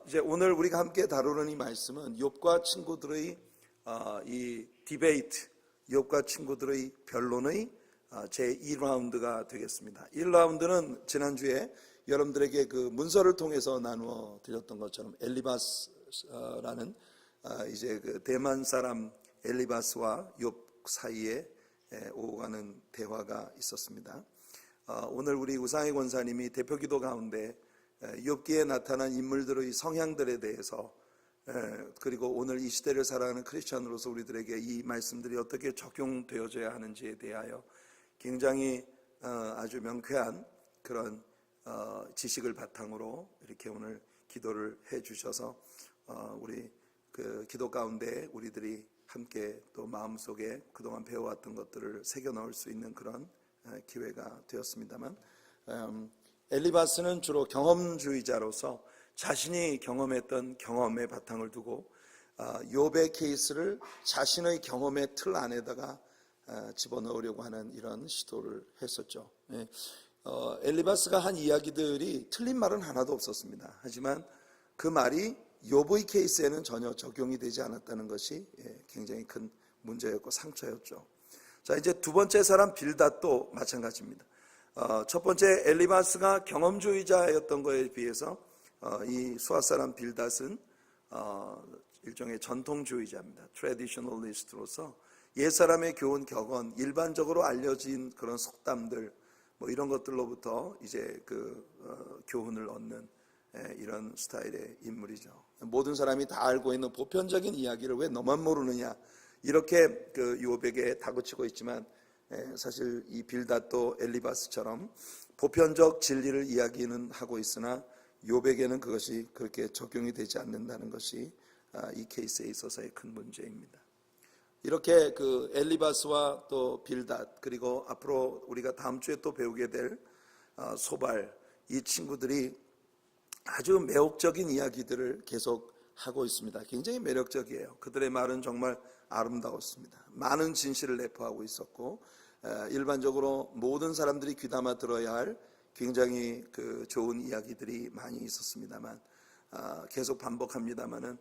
이제 오늘 우리가 함께 다루는 이 말씀은 욥과 친구들의 이 디베이트, 욥과 친구들의 변론의 제2라운드가 되겠습니다. 1라운드는 지난주에 여러분들에게 그 문서를 통해서 나누어 드렸던 것처럼 엘리바스라는 이제 그 대만 사람 엘리바스와 욥 사이에 오고 가는 대화가 있었습니다. 오늘 우리 우상희 권사님이 대표기도 가운데 욥기에 나타난 인물들의 성향들에 대해서 그리고 오늘 이 시대를 살아가는 크리스천으로서 우리들에게 이 말씀들이 어떻게 적용되어져야 하는지에 대하여 굉장히 아주 명쾌한 그런 지식을 바탕으로 이렇게 오늘 기도를 해 주셔서 우리 그 기도 가운데 우리들이 함께 또 마음속에 그동안 배워왔던 것들을 새겨 넣을 수 있는 그런 기회가 되었습니다만, 엘리바스는 주로 경험주의자로서 자신이 경험했던 경험의 바탕을 두고 욥의 케이스를 자신의 경험의 틀 안에다가 집어넣으려고 하는 이런 시도를 했었죠. 엘리바스가 한 이야기들이 틀린 말은 하나도 없었습니다. 하지만 그 말이 욥의 케이스에는 전혀 적용이 되지 않았다는 것이 굉장히 큰 문제였고 상처였죠. 자, 이제 두 번째 사람 빌닷도 마찬가지입니다. 첫 번째 엘리바스가 경험주의자였던 것에 비해서 이 수아 사람 빌닷은 일종의 전통주의자입니다. 트래디셔널리스트로서 옛사람의 교훈 격언, 일반적으로 알려진 그런 속담들 뭐 이런 것들로부터 이제 그 교훈을 얻는 이런 스타일의 인물이죠. 모든 사람이 다 알고 있는 보편적인 이야기를 왜 너만 모르느냐, 이렇게 그 욥에게 다그치고 있지만 사실 이 빌닷도 엘리바스처럼 보편적 진리를 이야기는 하고 있으나 욥에게는 그것이 그렇게 적용이 되지 않는다는 것이 이 케이스에 있어서의 큰 문제입니다. 이렇게 그 엘리바스와 또 빌닷, 그리고 앞으로 우리가 다음 주에 또 배우게 될 소발, 이 친구들이 아주 매혹적인 이야기들을 계속 하고 있습니다. 굉장히 매력적이에요. 그들의 말은 정말 아름다웠습니다. 많은 진실을 내포하고 있었고, 일반적으로 모든 사람들이 귀담아 들어야 할 굉장히 그 좋은 이야기들이 많이 있었습니다만, 계속 반복합니다만은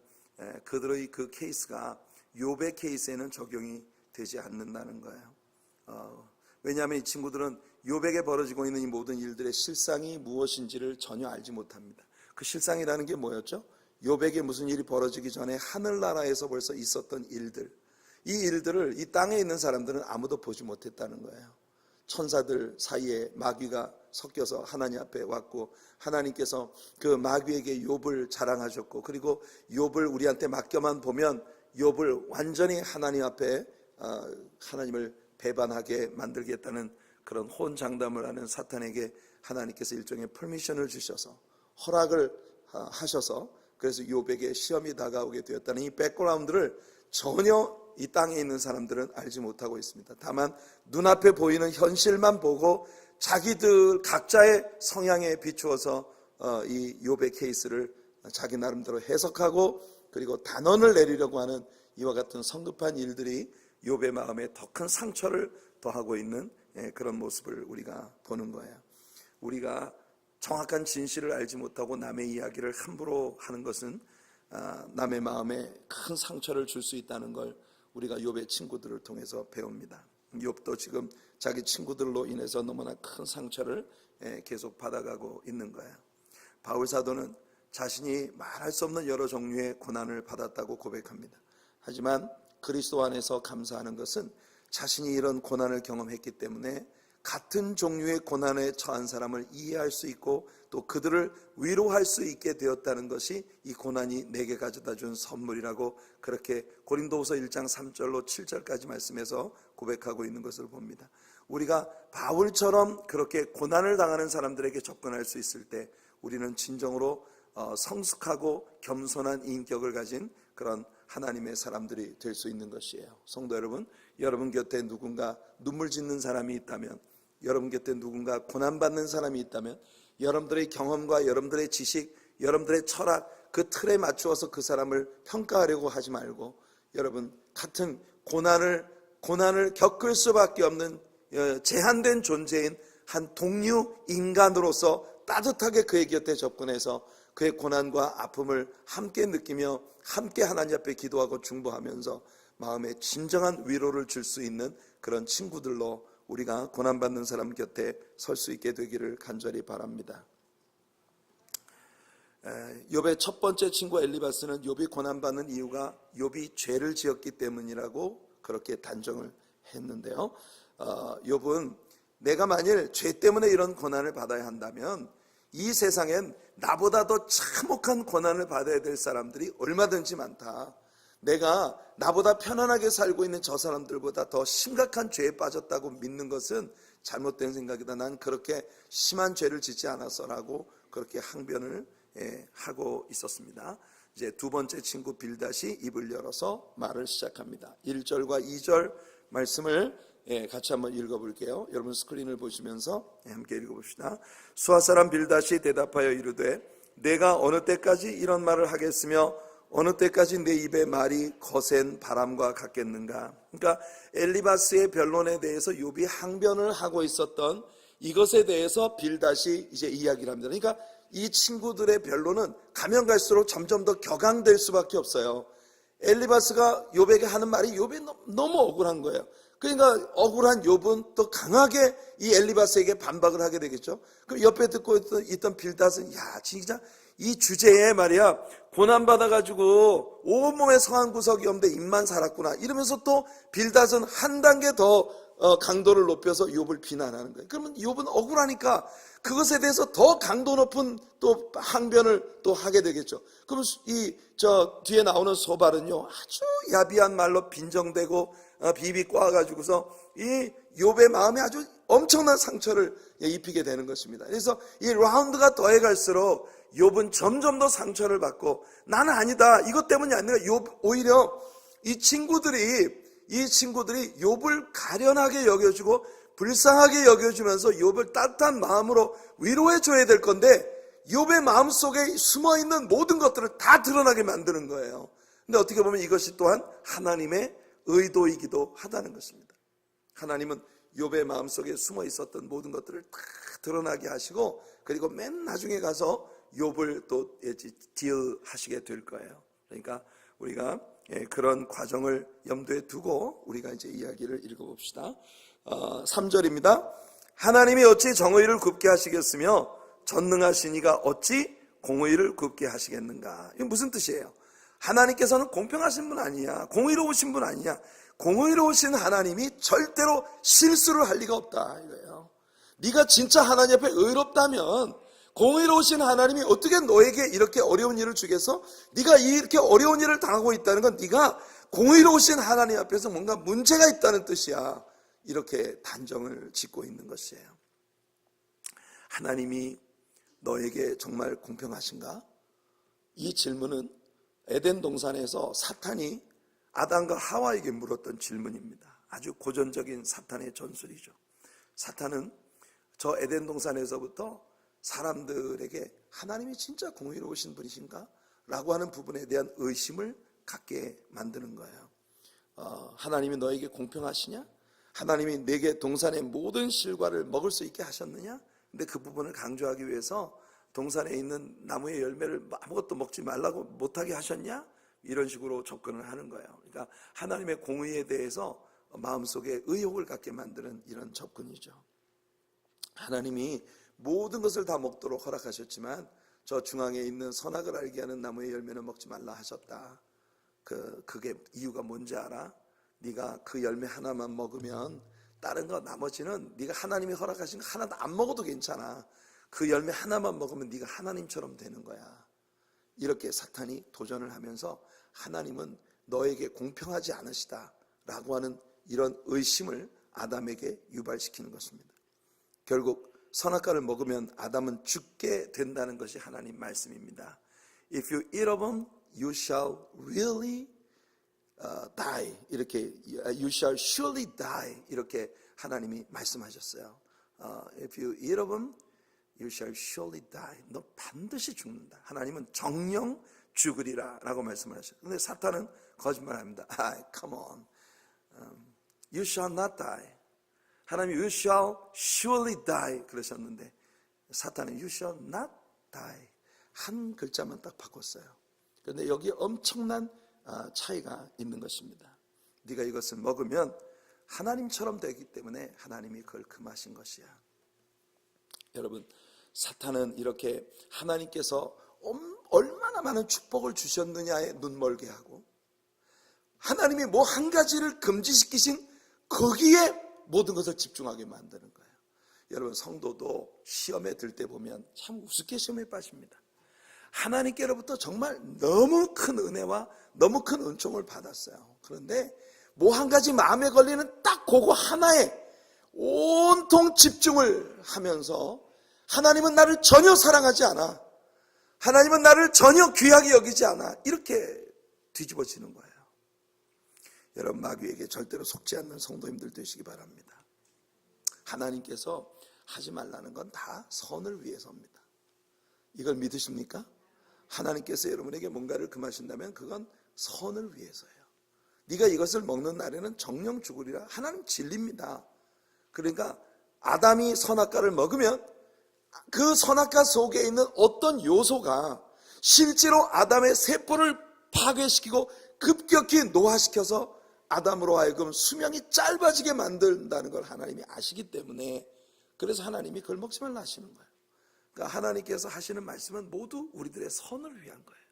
그들의 그 케이스가 욥의 케이스에는 적용이 되지 않는다는 거예요. 왜냐하면 이 친구들은 욥에게 벌어지고 있는 이 모든 일들의 실상이 무엇인지를 전혀 알지 못합니다. 그 실상이라는 게 뭐였죠? 욥에게 무슨 일이 벌어지기 전에 하늘나라에서 벌써 있었던 일들, 이 일들을 이 땅에 있는 사람들은 아무도 보지 못했다는 거예요. 천사들 사이에 마귀가 섞여서 하나님 앞에 왔고, 하나님께서 그 마귀에게 욥을 자랑하셨고, 그리고 욥을 우리한테 맡겨만 보면 욥을 완전히 하나님 앞에 하나님을 배반하게 만들겠다는 그런 호언장담을 하는 사탄에게 하나님께서 일종의 퍼미션을 주셔서 허락을 하셔서, 그래서 욥에게 시험이 다가오게 되었다는 이 백그라운드를 전혀 이 땅에 있는 사람들은 알지 못하고 있습니다. 다만 눈앞에 보이는 현실만 보고 자기들 각자의 성향에 비추어서 이 욥의 케이스를 자기 나름대로 해석하고, 그리고 단언을 내리려고 하는 이와 같은 성급한 일들이 욥의 마음에 더 큰 상처를 더하고 있는 그런 모습을 우리가 보는 거예요. 우리가 정확한 진실을 알지 못하고 남의 이야기를 함부로 하는 것은 남의 마음에 큰 상처를 줄 수 있다는 걸 우리가 욥의 친구들을 통해서 배웁니다. 욥도 지금 자기 친구들로 인해서 너무나 큰 상처를 계속 받아가고 있는 거예요. 바울 사도는 자신이 말할 수 없는 여러 종류의 고난을 받았다고 고백합니다. 하지만 그리스도 안에서 감사하는 것은 자신이 이런 고난을 경험했기 때문에 같은 종류의 고난에 처한 사람을 이해할 수 있고 또 그들을 위로할 수 있게 되었다는 것이 이 고난이 내게 가져다 준 선물이라고 그렇게 고린도후서 1장 3절로 7절까지 말씀해서 고백하고 있는 것을 봅니다. 우리가 바울처럼 그렇게 고난을 당하는 사람들에게 접근할 수 있을 때 우리는 진정으로 성숙하고 겸손한 인격을 가진 그런 하나님의 사람들이 될 수 있는 것이에요. 성도 여러분, 여러분 곁에 누군가 눈물 짓는 사람이 있다면, 여러분 곁에 누군가 고난받는 사람이 있다면, 여러분들의 경험과 여러분들의 지식, 여러분들의 철학, 그 틀에 맞추어서 그 사람을 평가하려고 하지 말고, 여러분 같은 고난을 겪을 수밖에 없는 제한된 존재인 한 동류 인간으로서 따뜻하게 그의 곁에 접근해서 그의 고난과 아픔을 함께 느끼며 함께 하나님 앞에 기도하고 중보하면서 마음에 진정한 위로를 줄 수 있는 그런 친구들로 우리가 고난받는 사람 곁에 설 수 있게 되기를 간절히 바랍니다. 욥의 첫 번째 친구 엘리바스는 욥이 고난받는 이유가 욥이 죄를 지었기 때문이라고 그렇게 단정을 했는데요. 욥은 내가 만일 죄 때문에 이런 고난을 받아야 한다면 이 세상엔 나보다 더 참혹한 고난을 받아야 될 사람들이 얼마든지 많다. 내가 나보다 편안하게 살고 있는 저 사람들보다 더 심각한 죄에 빠졌다고 믿는 것은 잘못된 생각이다. 난 그렇게 심한 죄를 짓지 않았어라고 그렇게 항변을 하고 있었습니다. 이제 두 번째 친구 빌닷이 입을 열어서 말을 시작합니다. 1절과 2절 말씀을 같이 한번 읽어볼게요. 여러분 스크린을 보시면서 함께 읽어봅시다. 수아 사람 빌닷이 대답하여 이르되 내가 어느 때까지 이런 말을 하겠으며 어느 때까지 내 입의 말이 거센 바람과 같겠는가. 그러니까 엘리바스의 변론에 대해서 욥이 항변을 하고 있었던 이것에 대해서 빌닷이 이제 이야기를 합니다. 그러니까 이 친구들의 변론은 가면 갈수록 점점 더 격앙될 수밖에 없어요. 엘리바스가 욥에게 하는 말이 욥이 너무 억울한 거예요. 그러니까 억울한 욥은 또 강하게 이 엘리바스에게 반박을 하게 되겠죠. 그럼 옆에 듣고 있던 빌닷은 야 진짜 이 주제에 말이야 고난받아가지고 온몸에 성한 구석이 없는데 입만 살았구나 이러면서 또 빌닷은 한 단계 더 강도를 높여서 욥을 비난하는 거예요. 그러면 욥은 억울하니까 그것에 대해서 더 강도 높은 또 항변을 또 하게 되겠죠. 그러면 저 뒤에 나오는 소발은요 아주 야비한 말로 빈정대고 비비 꼬아가지고서 이 욥의 마음에 아주 엄청난 상처를 입히게 되는 것입니다. 그래서 이 라운드가 더해갈수록 욥은 점점 더 상처를 받고 나는 아니다 이것 때문이 아니라 욥 오히려 이 친구들이 욥을 가련하게 여겨주고 불쌍하게 여겨주면서 욥을 따뜻한 마음으로 위로해 줘야 될 건데 욥의 마음속에 숨어있는 모든 것들을 다 드러나게 만드는 거예요. 근데 어떻게 보면 이것이 또한 하나님의 의도이기도 하다는 것입니다. 하나님은 욥의 마음속에 숨어 있었던 모든 것들을 다 드러나게 하시고 그리고 맨 나중에 가서 욥을 또 딜하시게 될 거예요. 그러니까 우리가 그런 과정을 염두에 두고 우리가 이제 이야기를 읽어봅시다. 3절입니다. 하나님이 어찌 정의를 굽게 하시겠으며 전능하신 이가 어찌 공의를 굽게 하시겠는가. 이게 무슨 뜻이에요? 하나님께서는 공평하신 분 아니냐, 공의로우신 분 아니냐. 공의로우신 하나님이 절대로 실수를 할 리가 없다 이거예요. 네가 진짜 하나님 앞에 의롭다면 공의로우신 하나님이 어떻게 너에게 이렇게 어려운 일을 주겠어? 네가 이렇게 어려운 일을 당하고 있다는 건 네가 공의로우신 하나님 앞에서 뭔가 문제가 있다는 뜻이야. 이렇게 단정을 짓고 있는 것이에요. 하나님이 너에게 정말 공평하신가? 이 질문은 에덴 동산에서 사탄이 아담과 하와에게 물었던 질문입니다. 아주 고전적인 사탄의 전술이죠. 사탄은 저 에덴 동산에서부터 사람들에게 하나님이 진짜 공의로우신 분이신가? 라고 하는 부분에 대한 의심을 갖게 만드는 거예요. 하나님이 너에게 공평하시냐? 하나님이 내게 동산의 모든 실과를 먹을 수 있게 하셨느냐? 근데 그 부분을 강조하기 위해서 동산에 있는 나무의 열매를 아무것도 먹지 말라고 못하게 하셨냐? 이런 식으로 접근을 하는 거예요. 그러니까 하나님의 공의에 대해서 마음속에 의혹을 갖게 만드는 이런 접근이죠. 하나님이 모든 것을 다 먹도록 허락하셨지만 저 중앙에 있는 선악을 알게 하는 나무의 열매는 먹지 말라 하셨다. 그게 이유가 뭔지 알아? 네가 그 열매 하나만 먹으면 다른 거 나머지는 네가 하나님이 허락하신 거 하나도 안 먹어도 괜찮아. 그 열매 하나만 먹으면 네가 하나님처럼 되는 거야. 이렇게 사탄이 도전을 하면서 하나님은 너에게 공평하지 않으시다 라고 하는 이런 의심을 아담에게 유발시키는 것입니다. 결국 선악과를 먹으면 아담은 죽게 된다는 것이 하나님 말씀입니다. If you eat of them, you shall really die. 이렇게 you shall surely die. 이렇게 하나님이 말씀하셨어요. If you eat of them, you shall surely die. 너 반드시 죽는다. 하나님은 정령 죽으리라 라고 말씀하셨어요. 그런데 사탄은 거짓말합니다. Come on. You shall not die. 하나님이 you shall surely die 그러셨는데 사탄은 you shall not die. 한 글자만 딱 바꿨어요. 그런데 여기에 엄청난 차이가 있는 것입니다. 네가 이것을 먹으면 하나님처럼 되기 때문에 하나님이 그걸 금하신 것이야. 여러분, 사탄은 이렇게 하나님께서 얼마나 많은 축복을 주셨느냐에 눈멀게 하고, 하나님이 뭐 한 가지를 금지시키신 거기에 모든 것을 집중하게 만드는 거예요. 여러분, 성도도 시험에 들 때 보면 참 우습게 시험에 빠집니다. 하나님께로부터 정말 너무 큰 은혜와 너무 큰 은총을 받았어요. 그런데 뭐 한 가지 마음에 걸리는 딱 그거 하나에 온통 집중을 하면서 하나님은 나를 전혀 사랑하지 않아, 하나님은 나를 전혀 귀하게 여기지 않아, 이렇게 뒤집어지는 거예요. 여러분, 마귀에게 절대로 속지 않는 성도님들 되시기 바랍니다. 하나님께서 하지 말라는 건 다 선을 위해서입니다. 이걸 믿으십니까? 하나님께서 여러분에게 뭔가를 금하신다면 그건 선을 위해서예요. 네가 이것을 먹는 날에는 정령 죽으리라. 하나님 진리입니다. 그러니까 아담이 선악과를 먹으면 그 선악과 속에 있는 어떤 요소가 실제로 아담의 세포를 파괴시키고 급격히 노화시켜서 아담으로 하여금 수명이 짧아지게 만든다는 걸 하나님이 아시기 때문에, 그래서 하나님이 그걸 먹지 말라 하시는 거예요. 그러니까 하나님께서 하시는 말씀은 모두 우리들의 선을 위한 거예요.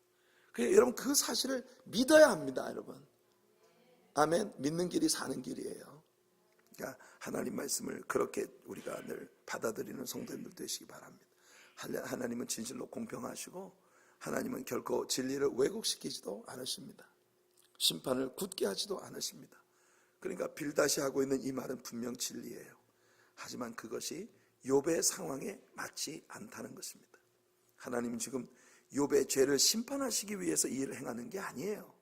그러니까 여러분, 그 사실을 믿어야 합니다, 여러분. 아멘. 믿는 길이 사는 길이에요. 그러니까 하나님 말씀을 그렇게 우리가 늘 받아들이는 성도님들 되시기 바랍니다. 하나님은 진실로 공평하시고 하나님은 결코 진리를 왜곡시키지도 않으십니다. 심판을 굳게 하지도 않으십니다. 그러니까 빌닷이 하고 있는 이 말은 분명 진리예요. 하지만 그것이 욥의 상황에 맞지 않다는 것입니다. 하나님은 지금 욥의 죄를 심판하시기 위해서 이 일을 행하는 게 아니에요.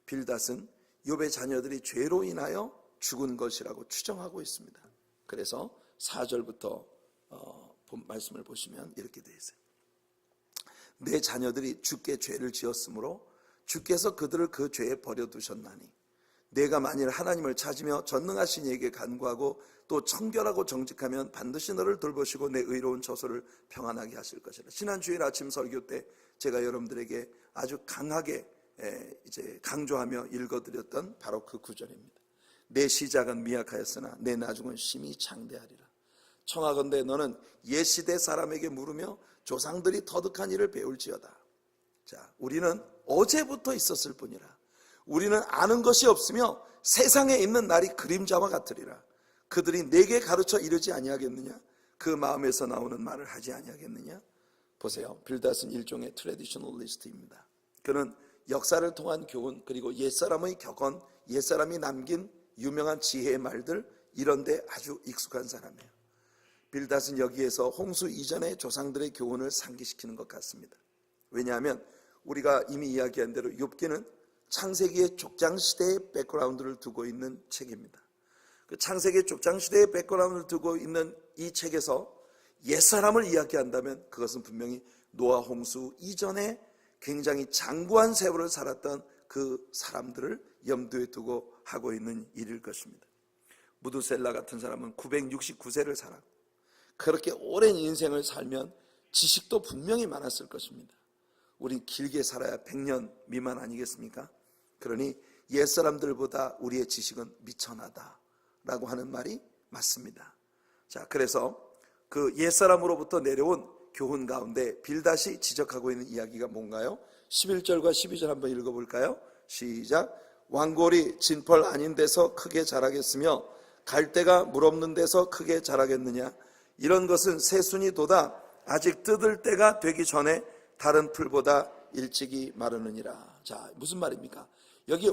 빌닷은 욥의 자녀들이 죄로 인하여 죽은 것이라고 추정하고 있습니다. 그래서 4절부터 말씀을 보시면 이렇게 되어 있어요. 내 자녀들이 주께 죄를 지었으므로 주께서 그들을 그 죄에 버려두셨나니 내가 만일 하나님을 찾으며 전능하신 이에게 간구하고 또 청결하고 정직하면 반드시 너를 돌보시고 내 의로운 처소를 평안하게 하실 것이라. 지난 주일 아침 설교 때 제가 여러분들에게 아주 강하게 이제 강조하며 읽어드렸던 바로 그 구절입니다. 내 시작은 미약하였으나 내 나중은 심히 장대하리라. 청하건대 너는 옛 시대 사람에게 물으며 조상들이 터득한 일을 배울지어다. 자, 우리는 어제부터 있었을 뿐이라. 우리는 아는 것이 없으며 세상에 있는 날이 그림자와 같으리라. 그들이 내게 가르쳐 이르지 아니하겠느냐? 그 마음에서 나오는 말을 하지 아니하겠느냐? 보세요. 빌닷은 일종의 트래디셔널리스트입니다. 그는 역사를 통한 교훈, 그리고 옛사람의 격언, 옛사람이 남긴 유명한 지혜의 말들, 이런 데 아주 익숙한 사람이에요. 빌닷은 여기에서 홍수 이전의 조상들의 교훈을 상기시키는 것 같습니다. 왜냐하면 우리가 이미 이야기한 대로 욥기는 창세기의 족장시대의 백그라운드를 두고 있는 책입니다. 그 창세기의 족장시대의 백그라운드를 두고 있는 이 책에서 옛사람을 이야기한다면 그것은 분명히 노아 홍수 이전에 굉장히 장구한 세월을 살았던 그 사람들을 염두에 두고 하고 있는 일일 것입니다. 무드셀라 같은 사람은 969세를 살았고 그렇게 오랜 인생을 살면 지식도 분명히 많았을 것입니다. 우린 길게 살아야 100년 미만 아니겠습니까? 그러니 옛사람들보다 우리의 지식은 미천하다라고 하는 말이 맞습니다. 자, 그래서 그 옛사람으로부터 내려온 교훈 가운데 빌닷이 지적하고 있는 이야기가 뭔가요? 11절과 12절 한번 읽어볼까요? 시작. 왕골이 진펄 아닌 데서 크게 자라겠으며 갈대가 물 없는 데서 크게 자라겠느냐? 이런 것은 새순이 돋아 아직 뜯을 때가 되기 전에 다른 풀보다 일찍이 마르느니라. 자, 무슨 말입니까? 여기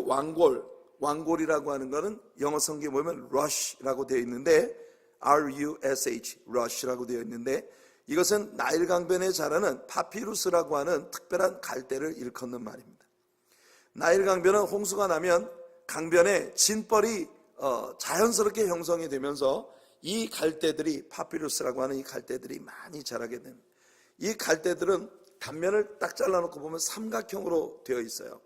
왕골이라고 하는 것은 영어 성경에 보면 rush라고 되어 있는데 R-U-S-H, rush라고 되어 있는데 이것은 나일 강변에 자라는 파피루스라고 하는 특별한 갈대를 일컫는 말입니다. 나일 강변은 홍수가 나면 강변에 진벌이 자연스럽게 형성이 되면서 이 갈대들이, 파피루스라고 하는 이 갈대들이 많이 자라게 됩니다. 이 갈대들은 단면을 딱 잘라놓고 보면 삼각형으로 되어 있어요.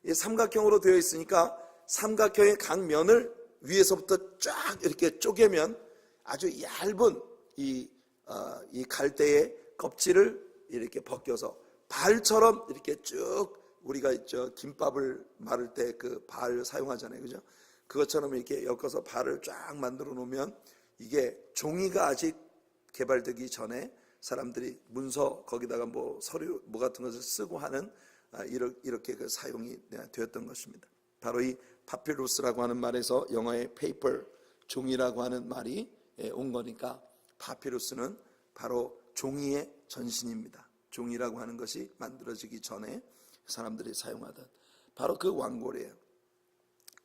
이 삼각형으로 되어 있으니까 삼각형의 각 면을 위에서부터 쫙 이렇게 쪼개면 아주 얇은 이 갈대의 껍질을 이렇게 벗겨서 발처럼 이렇게 쭉 우리가 김밥을 말을 때 그 발 사용하잖아요, 그죠? 그것처럼 이렇게 엮어서 발을 쫙 만들어 놓으면 이게 종이가 아직 개발되기 전에 사람들이 문서 거기다가 뭐 서류 뭐 같은 것을 쓰고 하는 이렇게 그 사용이 되었던 것입니다. 바로 이 파피루스라고 하는 말에서 영어의 페이퍼, 종이라고 하는 말이 온 거니까 파피루스는 바로 종이의 전신입니다. 종이라고 하는 것이 만들어지기 전에 사람들이 사용하던 바로 그 왕골이에요.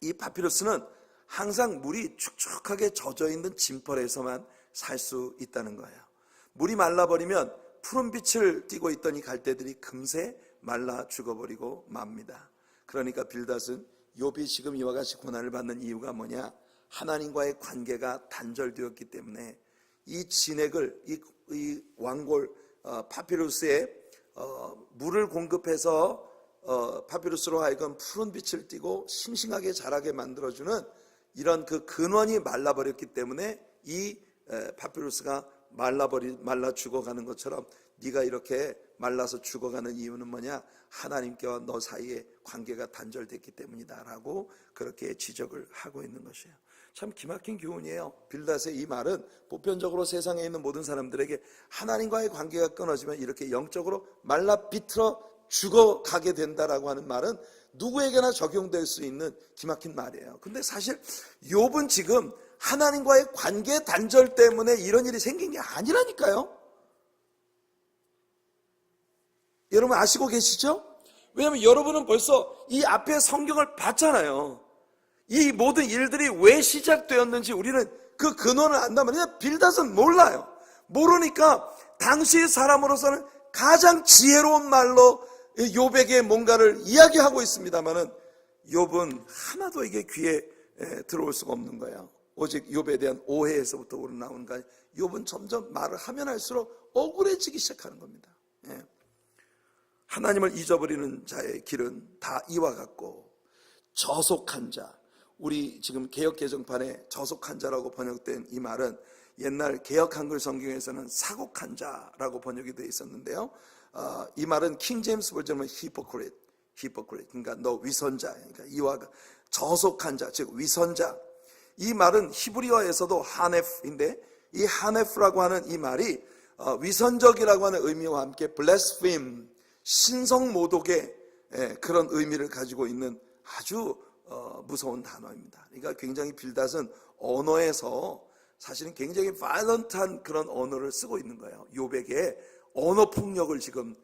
이 파피루스는 항상 물이 축축하게 젖어 있는 진펄에서만 살 수 있다는 거예요. 물이 말라버리면 푸른 빛을 띠고 있던 이 갈대들이 금세 말라 죽어버리고 맙니다. 그러니까 빌닷은 욥이 지금 이와 같이 고난을 받는 이유가 뭐냐? 하나님과의 관계가 단절되었기 때문에 이 진액을 이 왕골 파피루스에 물을 공급해서 파피루스로 하여금 푸른 빛을 띠고 싱싱하게 자라게 만들어주는 이런 그 근원이 말라버렸기 때문에 이 파피루스가 말라 죽어가는 것처럼 네가 이렇게 말라서 죽어가는 이유는 뭐냐? 하나님께와 너 사이에 관계가 단절됐기 때문이다 라고 그렇게 지적을 하고 있는 것이에요. 참 기막힌 교훈이에요. 빌닷의 이 말은 보편적으로 세상에 있는 모든 사람들에게 하나님과의 관계가 끊어지면 이렇게 영적으로 말라 비틀어 죽어가게 된다라고 하는 말은 누구에게나 적용될 수 있는 기막힌 말이에요. 근데 사실 욥은 지금 하나님과의 관계 단절 때문에 이런 일이 생긴 게 아니라니까요. 여러분 아시고 계시죠? 왜냐하면 여러분은 벌써 이 앞에 성경을 봤잖아요. 이 모든 일들이 왜 시작되었는지 우리는 그 근원을 안다면 빌닷은 몰라요. 모르니까 당시 사람으로서는 가장 지혜로운 말로 욥에게 뭔가를 이야기하고 있습니다만은 욥은 하나도 이게 귀에 들어올 수가 없는 거예요. 오직 욥에 대한 오해에서부터 우러나오는 거예요. 욥은 점점 말을 하면 할수록 억울해지기 시작하는 겁니다. 하나님을 잊어버리는 자의 길은 다 이와 같고 저속한 자, 우리 지금 개역 개정판에 저속한 자라고 번역된 이 말은 옛날 개역 한글 성경에서는 사곡한 자라고 번역이 되어 있었는데요. 이 말은 킹 제임스 버전은 hypocrite, 그러니까 너 위선자, 그러니까 이와 저속한 자, 즉 위선자. 이 말은 히브리어에서도 하네프인데 이 하네프라고 하는 이 말이 위선적이라고 하는 의미와 함께 blaspheme, 신성모독의 그런 의미를 가지고 있는 아주 무서운 단어입니다. 그러니까 굉장히 빌닷은 언어에서 사실은 굉장히 violent한 그런 언어를 쓰고 있는 거예요. 욥에게 언어 폭력을 지금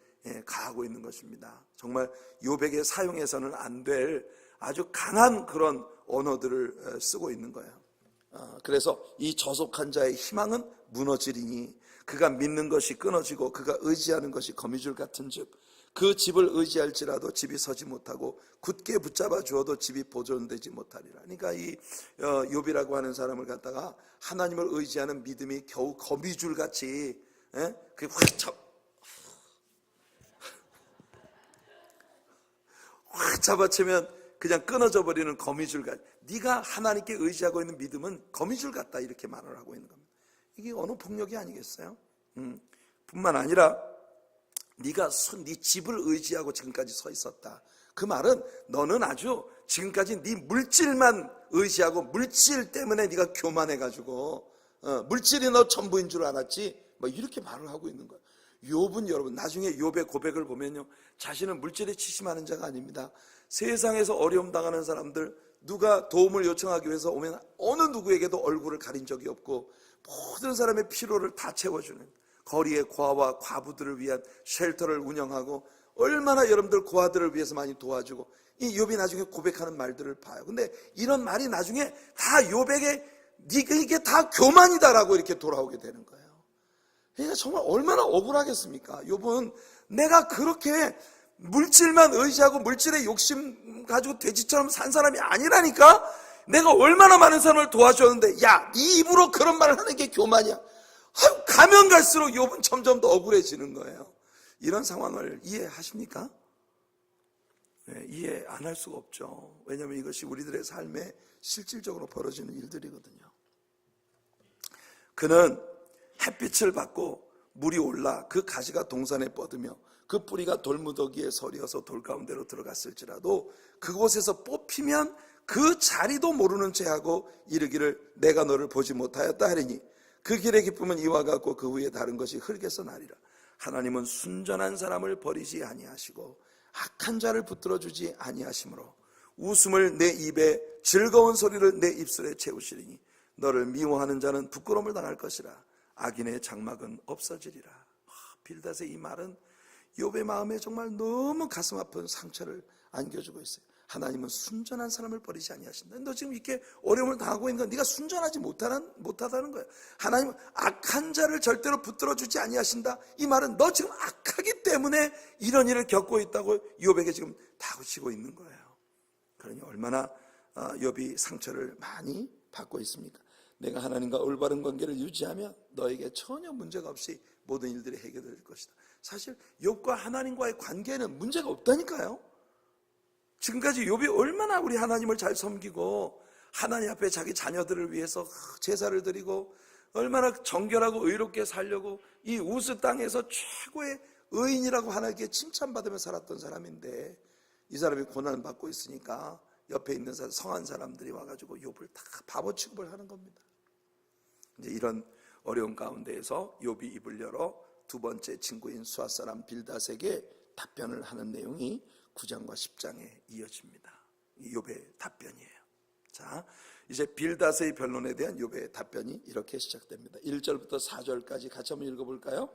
가하고 있는 것입니다. 정말 욥에게 사용해서는 안 될 아주 강한 그런 언어들을 쓰고 있는 거예요. 그래서 이 저속한 자의 희망은 무너지리니 그가 믿는 것이 끊어지고 그가 의지하는 것이 거미줄 같은즉 그 집을 의지할지라도 집이 서지 못하고 굳게 붙잡아 주어도 집이 보존되지 못하리라. 그러니까 이 욥이라고 하는 사람을 갖다가 하나님을 의지하는 믿음이 겨우 거미줄 같이 그게 확 잡아채면 그냥 끊어져 버리는 거미줄 같. 네가 하나님께 의지하고 있는 믿음은 거미줄 같다 이렇게 말을 하고 있는 겁니다. 이게 언어 폭력이 아니겠어요? 뿐만 아니라 네가 네 집을 의지하고 지금까지 서 있었다. 그 말은 너는 아주 지금까지 네 물질만 의지하고 물질 때문에 네가 교만해가지고 물질이 너 전부인 줄 알았지. 뭐 이렇게 말을 하고 있는 거예요. 욥은 여러분 나중에 욥의 고백을 보면요, 자신은 물질에 치심하는 자가 아닙니다. 세상에서 어려움 당하는 사람들 누가 도움을 요청하기 위해서 오면 어느 누구에게도 얼굴을 가린 적이 없고 모든 사람의 필요를 다 채워주는 거리의 고아와 과부들을 위한 쉘터를 운영하고 얼마나 여러분들 고아들을 위해서 많이 도와주고 이 욥이 나중에 고백하는 말들을 봐요. 근데 이런 말이 나중에 다 욥에게 네가 이게 다 교만이다라고 이렇게 돌아오게 되는 거예요. 그러니까 정말 얼마나 억울하겠습니까? 욥은 내가 그렇게 물질만 의지하고 물질의 욕심 가지고 돼지처럼 산 사람이 아니라니까. 내가 얼마나 많은 사람을 도와줬는데 야, 네 입으로 그런 말을 하는 게 교만이야. 가면 갈수록 욥은 점점 더 억울해지는 거예요. 이런 상황을 이해하십니까? 네, 이해 안 할 수가 없죠. 왜냐하면 이것이 우리들의 삶에 실질적으로 벌어지는 일들이거든요. 그는 햇빛을 받고 물이 올라 그 가지가 동산에 뻗으며 그 뿌리가 돌무더기에 서리어서 돌 가운데로 들어갔을지라도 그곳에서 뽑히면 그 자리도 모르는 채하고 이르기를 내가 너를 보지 못하였다 하리니 그 길의 기쁨은 이와 같고 그 후에 다른 것이 흙에서 나리라. 하나님은 순전한 사람을 버리지 아니하시고 악한 자를 붙들어 주지 아니하시므로 웃음을 내 입에 즐거운 소리를 내 입술에 채우시리니 너를 미워하는 자는 부끄러움을 당할 것이라. 악인의 장막은 없어지리라. 빌닷의 이 말은 욥의 마음에 정말 너무 가슴 아픈 상처를 안겨주고 있어요. 하나님은 순전한 사람을 버리지 아니하신다. 너 지금 이렇게 어려움을 당하고 있는 건 네가 순전하지 못하다는 거예요. 하나님은 악한 자를 절대로 붙들어주지 아니하신다. 이 말은 너 지금 악하기 때문에 이런 일을 겪고 있다고 욥에게 지금 다그치고 있는 거예요. 그러니 얼마나 욥이 상처를 많이 받고 있습니까? 내가 하나님과 올바른 관계를 유지하면 너에게 전혀 문제가 없이 모든 일들이 해결될 것이다. 사실 욥과 하나님과의 관계는 문제가 없다니까요. 지금까지 욥이 얼마나 우리 하나님을 잘 섬기고 하나님 앞에 자기 자녀들을 위해서 제사를 드리고 얼마나 정결하고 의롭게 살려고 이 우스 땅에서 최고의 의인이라고 하나님께 칭찬받으며 살았던 사람인데 이 사람이 고난을 받고 있으니까 옆에 있는 성한 사람들이 와가지고 욥을 다 바보 취급을 하는 겁니다. 이제 이런 어려운 가운데에서 욥이 입을 열어 두 번째 친구인 수앗 사람 빌닷에게 답변을 하는 내용이 9장과 10장에 이어집니다. 욥의 답변이에요. 자, 이제 빌닷의 변론에 대한 욥의 답변이 이렇게 시작됩니다. 1절부터 4절까지 같이 한번 읽어볼까요?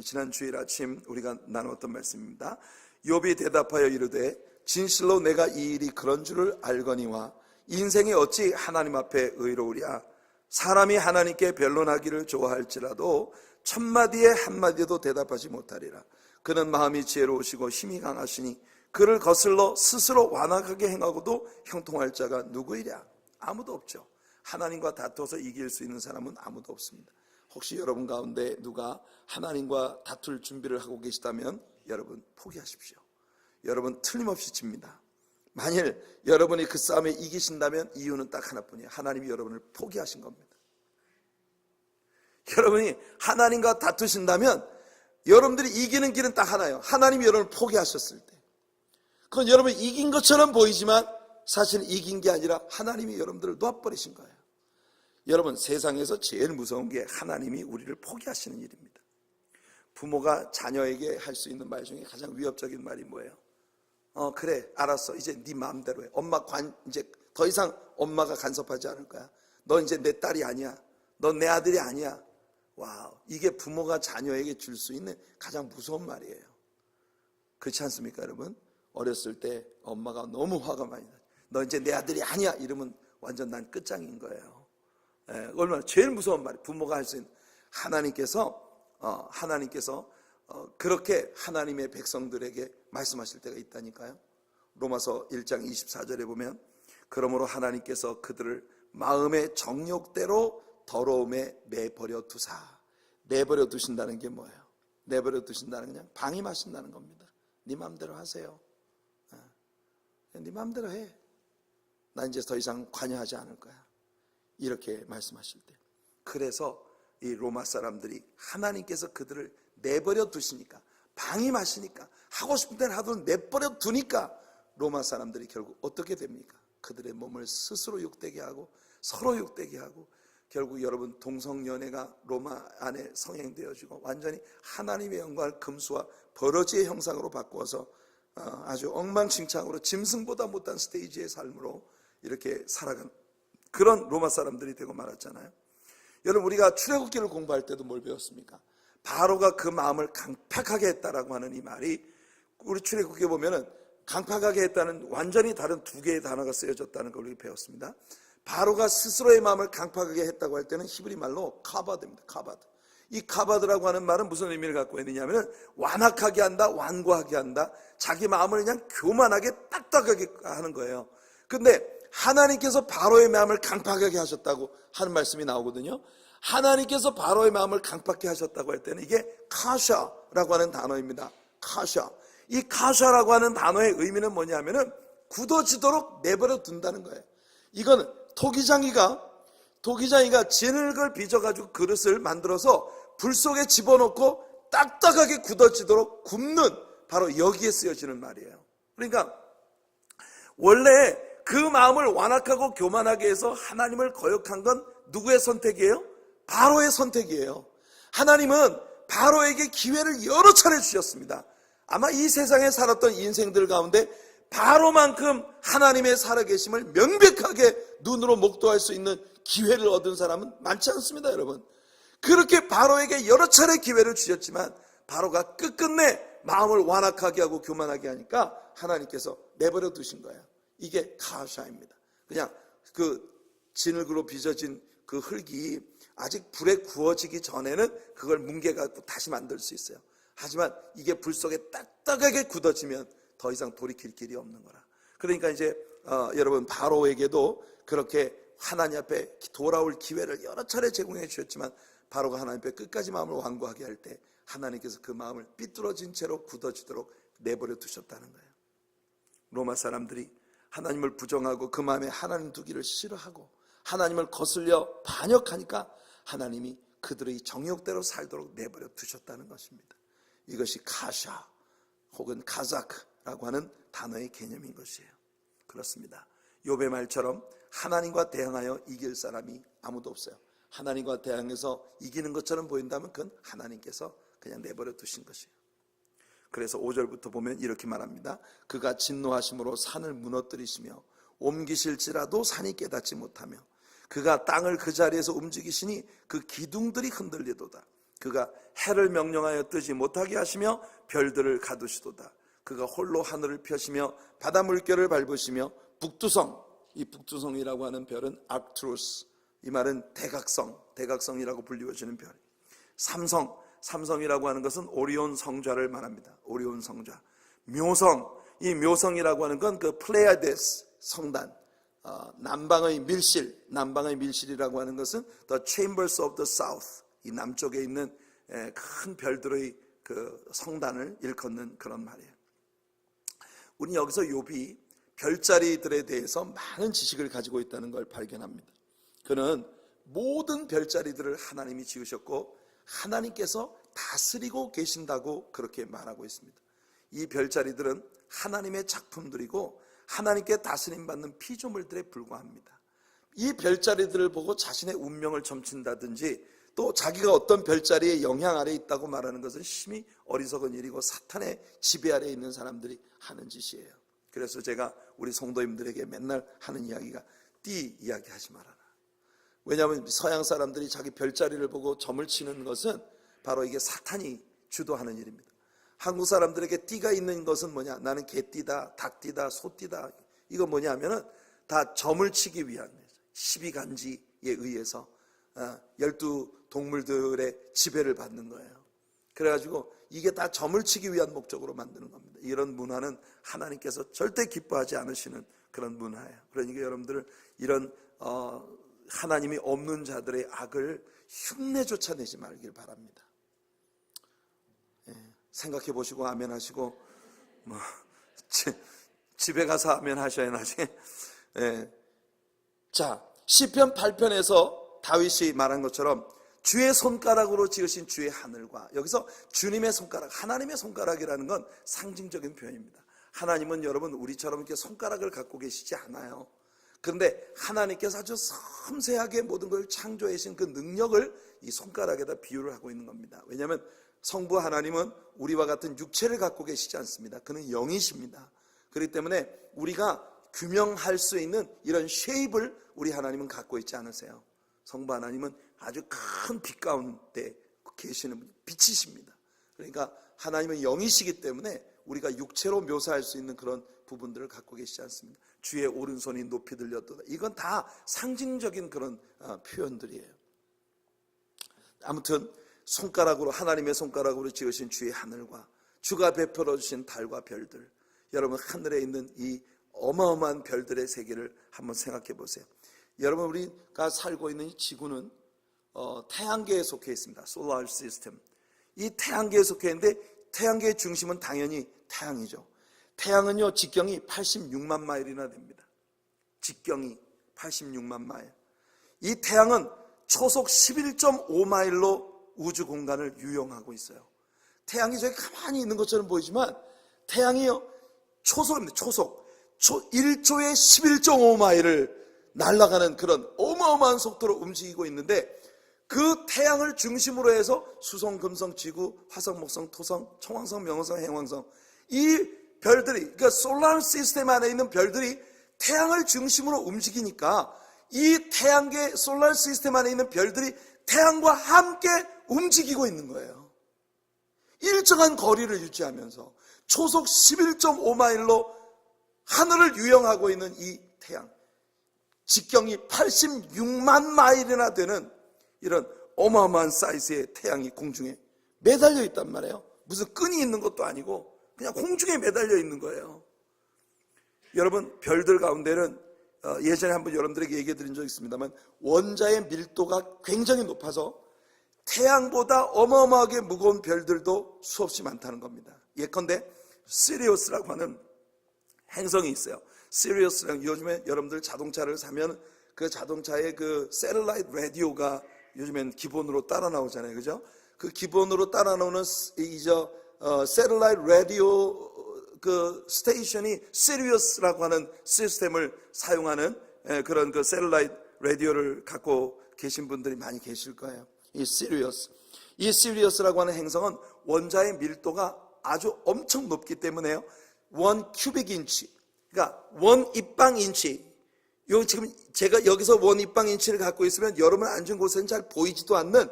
지난 주일 아침 우리가 나누었던 말씀입니다. 욥이 대답하여 이르되 진실로 내가 이 일이 그런 줄을 알거니와 인생이 어찌 하나님 앞에 의로우랴. 사람이 하나님께 변론하기를 좋아할지라도 천마디에 한마디도 대답하지 못하리라. 그는 마음이 지혜로우시고 힘이 강하시니 그를 거슬러 스스로 완악하게 행하고도 형통할 자가 누구이랴? 아무도 없죠. 하나님과 다투어서 이길 수 있는 사람은 아무도 없습니다. 혹시 여러분 가운데 누가 하나님과 다툴 준비를 하고 계시다면 여러분 포기하십시오. 여러분 틀림없이 집니다. 만일 여러분이 그 싸움에 이기신다면 이유는 딱 하나뿐이에요. 하나님이 여러분을 포기하신 겁니다. 여러분이 하나님과 다투신다면 여러분들이 이기는 길은 딱 하나예요. 하나님이 여러분을 포기하셨을 때. 그건 여러분이 이긴 것처럼 보이지만 사실 이긴 게 아니라 하나님이 여러분들을 놓아버리신 거예요. 여러분, 세상에서 제일 무서운 게 하나님이 우리를 포기하시는 일입니다. 부모가 자녀에게 할 수 있는 말 중에 가장 위협적인 말이 뭐예요? 그래, 알았어. 이제 네 마음대로 해. 이제 더 이상 엄마가 간섭하지 않을 거야. 너 이제 내 딸이 아니야. 너 내 아들이 아니야. 와우, 이게 부모가 자녀에게 줄 수 있는 가장 무서운 말이에요. 그렇지 않습니까, 여러분? 어렸을 때 엄마가 너무 화가 많이 나. 너 이제 내 아들이 아니야. 이러면 완전 난 끝장인 거예요. 얼마나 제일 무서운 말이 부모가 할 수 있는. 하나님께서 그렇게 하나님의 백성들에게 말씀하실 때가 있다니까요. 로마서 1장 24절에 보면 그러므로 하나님께서 그들을 마음의 정욕대로 더러움에 내버려 두신다는 게 뭐예요? 내버려 두신다는 게 그냥 방임하신다는 겁니다. 네 마음대로 하세요. 네 마음대로 해. 나 이제 더 이상 관여하지 않을 거야. 이렇게 말씀하실 때. 그래서 이 로마 사람들이 하나님께서 그들을 내버려 두시니까, 방임하시니까, 하고 싶은 대로 하도록 내버려 두니까 로마 사람들이 결국 어떻게 됩니까? 그들의 몸을 스스로 욕되게 하고 서로 욕되게 하고 결국 여러분 동성연애가 로마 안에 성행되어지고 완전히 하나님의 영광을 금수와 버러지의 형상으로 바꾸어서 아주 엉망진창으로 짐승보다 못한 스테이지의 삶으로 이렇게 살아간 그런 로마 사람들이 되고 말았잖아요. 여러분, 우리가 출애굽기를 공부할 때도 뭘 배웠습니까? 바로가 그 마음을 강팍하게 했다라고 하는 이 말이 우리 출애굽기에 보면은 강팍하게 했다는 완전히 다른 두 개의 단어가 쓰여졌다는 걸 우리 배웠습니다. 바로가 스스로의 마음을 강팍하게 했다고 할 때는 히브리 말로 카바드입니다. 카바드. 이 카바드라고 하는 말은 무슨 의미를 갖고 있느냐면 완악하게 한다, 완고하게 한다, 자기 마음을 그냥 교만하게 딱딱하게 하는 거예요. 근데 하나님께서 바로의 마음을 강팍하게 하셨다고 하는 말씀이 나오거든요. 하나님께서 바로의 마음을 강팍하게 하셨다고 할 때는 이게 카샤라고 하는 단어입니다. 카샤. 이 카샤라고 하는 단어의 의미는 뭐냐면은 굳어지도록 내버려 둔다는 거예요. 이거는 토기장이가 진흙을 빚어가지고 그릇을 만들어서 불 속에 집어넣고 딱딱하게 굳어지도록 굽는 바로 여기에 쓰여지는 말이에요. 그러니까 원래 그 마음을 완악하고 교만하게 해서 하나님을 거역한 건 누구의 선택이에요? 바로의 선택이에요. 하나님은 바로에게 기회를 여러 차례 주셨습니다. 아마 이 세상에 살았던 인생들 가운데 바로만큼 하나님의 살아계심을 명백하게 눈으로 목도할 수 있는 기회를 얻은 사람은 많지 않습니다, 여러분. 그렇게 바로에게 여러 차례 기회를 주셨지만 바로가 끝끝내 마음을 완악하게 하고 교만하게 하니까 하나님께서 내버려 두신 거예요. 이게 가샤입니다. 그냥 그 진흙으로 빚어진 그 흙이 아직 불에 구워지기 전에는 그걸 뭉개가지고 다시 만들 수 있어요. 하지만 이게 불 속에 딱딱하게 굳어지면 더 이상 돌이킬 길이 없는 거라. 그러니까 이제 여러분 바로에게도 그렇게 하나님 앞에 돌아올 기회를 여러 차례 제공해 주셨지만 바로가 하나님 앞에 끝까지 마음을 완고하게 할 때 하나님께서 그 마음을 삐뚤어진 채로 굳어지도록 내버려 두셨다는 거예요. 로마 사람들이 하나님을 부정하고 그 마음에 하나님 두기를 싫어하고 하나님을 거슬려 반역하니까 하나님이 그들의 정욕대로 살도록 내버려 두셨다는 것입니다. 이것이 카샤 혹은 카자크라고 하는 단어의 개념인 것이에요. 그렇습니다. 욥의 말처럼 하나님과 대항하여 이길 사람이 아무도 없어요. 하나님과 대항해서 이기는 것처럼 보인다면 그건 하나님께서 그냥 내버려 두신 것이에요. 그래서 5절부터 보면 이렇게 말합니다. 그가 진노하심으로 산을 무너뜨리시며 옮기실지라도 산이 깨닫지 못하며 그가 땅을 그 자리에서 움직이시니 그 기둥들이 흔들리도다. 그가 해를 명령하여 뜨지 못하게 하시며 별들을 가두시도다. 그가 홀로 하늘을 펴시며 바다 물결을 밟으시며 북두성, 이 북두성이라고 하는 별은 아크투루스, 이 말은 대각성이라고 불리워지는 별. 삼성이라고 하는 것은 오리온 성좌를 말합니다. 오리온 성좌. 묘성, 이 묘성이라고 하는 건 그 플레이아데스 성단, 남방의 밀실이라고 하는 것은 The Chambers of the South, 이 남쪽에 있는 큰 별들의 그 성단을 일컫는 그런 말이에요. 우리 여기서 욥이 별자리들에 대해서 많은 지식을 가지고 있다는 걸 발견합니다. 그는 모든 별자리들을 하나님이 지으셨고 하나님께서 다스리고 계신다고 그렇게 말하고 있습니다. 이 별자리들은 하나님의 작품들이고 하나님께 다스림받는 피조물들에 불과합니다. 이 별자리들을 보고 자신의 운명을 점친다든지 또 자기가 어떤 별자리의 영향 아래에 있다고 말하는 것은 심히 어리석은 일이고 사탄의 지배 아래에 있는 사람들이 하는 짓이에요. 그래서 제가 우리 성도님들에게 맨날 하는 이야기가 띠 이야기하지 말아라. 왜냐하면 서양 사람들이 자기 별자리를 보고 점을 치는 것은 바로 이게 사탄이 주도하는 일입니다. 한국 사람들에게 띠가 있는 것은 뭐냐? 나는 개띠다, 닭띠다, 소띠다. 이거 뭐냐 하면은 다 점을 치기 위한 12간지에 의해서 12동물들의 지배를 받는 거예요. 그래가지고 이게 다 점을 치기 위한 목적으로 만드는 겁니다. 이런 문화는 하나님께서 절대 기뻐하지 않으시는 그런 문화예요. 그러니까 여러분들 이런 하나님이 없는 자들의 악을 흉내조차 내지 말길 바랍니다. 생각해 보시고 아멘 하시고 집에 가서 아멘 하셔야 나중에. 자, 시편 8편에서 다윗이 말한 것처럼 주의 손가락으로 지으신 주의 하늘과, 여기서 주님의 손가락, 하나님의 손가락이라는 건 상징적인 표현입니다. 하나님은 여러분 우리처럼 이렇게 손가락을 갖고 계시지 않아요. 그런데 하나님께서 아주 섬세하게 모든 걸 창조해 주신 그 능력을 이 손가락에다 비유를 하고 있는 겁니다. 왜냐하면 성부 하나님은 우리와 같은 육체를 갖고 계시지 않습니다. 그는 영이십니다. 그렇기 때문에 우리가 규명할 수 있는 이런 쉐입을 우리 하나님은 갖고 있지 않으세요. 성부 하나님은 아주 큰 빛 가운데 계시는 빛이십니다. 그러니까 하나님은 영이시기 때문에 우리가 육체로 묘사할 수 있는 그런 부분들을 갖고 계시지 않습니다. 주의 오른손이 높이 들렸도다. 이건 다 상징적인 그런 표현들이에요. 아무튼 손가락으로, 하나님의 손가락으로 지으신 주의 하늘과 주가 베풀어 주신 달과 별들, 여러분 하늘에 있는 이 어마어마한 별들의 세계를 한번 생각해 보세요. 여러분 우리가 살고 있는 이 지구는 태양계에 속해 있습니다. 솔라 시스템. 이 태양계에 속해 있는데 태양계의 중심은 당연히 태양이죠. 태양은요 직경이 86만 마일이나 됩니다. 직경이 86만 마일. 이 태양은 초속 11.5마일로 우주 공간을 유영하고 있어요. 태양이 저기 가만히 있는 것처럼 보이지만 태양이요 초속입니다. 초속 1초에 11.5마일을 날아가는 그런 어마어마한 속도로 움직이고 있는데, 그 태양을 중심으로 해서 수성, 금성, 지구, 화성, 목성, 토성, 청왕성, 명왕성, 행왕성, 이 별들이, 그러니까 솔라 시스템 안에 있는 별들이 태양을 중심으로 움직이니까 이 태양계 솔라 시스템 안에 있는 별들이 태양과 함께 움직이고 있는 거예요. 일정한 거리를 유지하면서 초속 11.5마일로 하늘을 유영하고 있는 이 태양, 직경이 86만 마일이나 되는 이런 어마어마한 사이즈의 태양이 공중에 매달려 있단 말이에요. 무슨 끈이 있는 것도 아니고 그냥 공중에 매달려 있는 거예요. 여러분, 별들 가운데는 예전에 한번 여러분들에게 얘기해 드린 적 있습니다만, 원자의 밀도가 굉장히 높아서 태양보다 어마어마하게 무거운 별들도 수없이 많다는 겁니다. 예컨대 시리우스라고 하는 행성이 있어요. 시리우스랑, 요즘에 여러분들 자동차를 사면 그 자동차에 그 새틀라이트 라디오가 요즘엔 기본으로 따라 나오잖아요, 그죠? 그 기본으로 따라 나오는 새틀라이트 라디오 그 스테이션이 시리우스라고 하는 시스템을 사용하는 그런 그 새틀라이트 라디오를 갖고 계신 분들이 많이 계실 거예요. 이 시리우스라고 하는 행성은 원자의 밀도가 아주 엄청 높기 때문에요. 1 큐빅 인치, 그러니까 1 입방 인치. 요 지금 제가 여기서 1 입방 인치를 갖고 있으면 여러분 앉은 곳에는 잘 보이지도 않는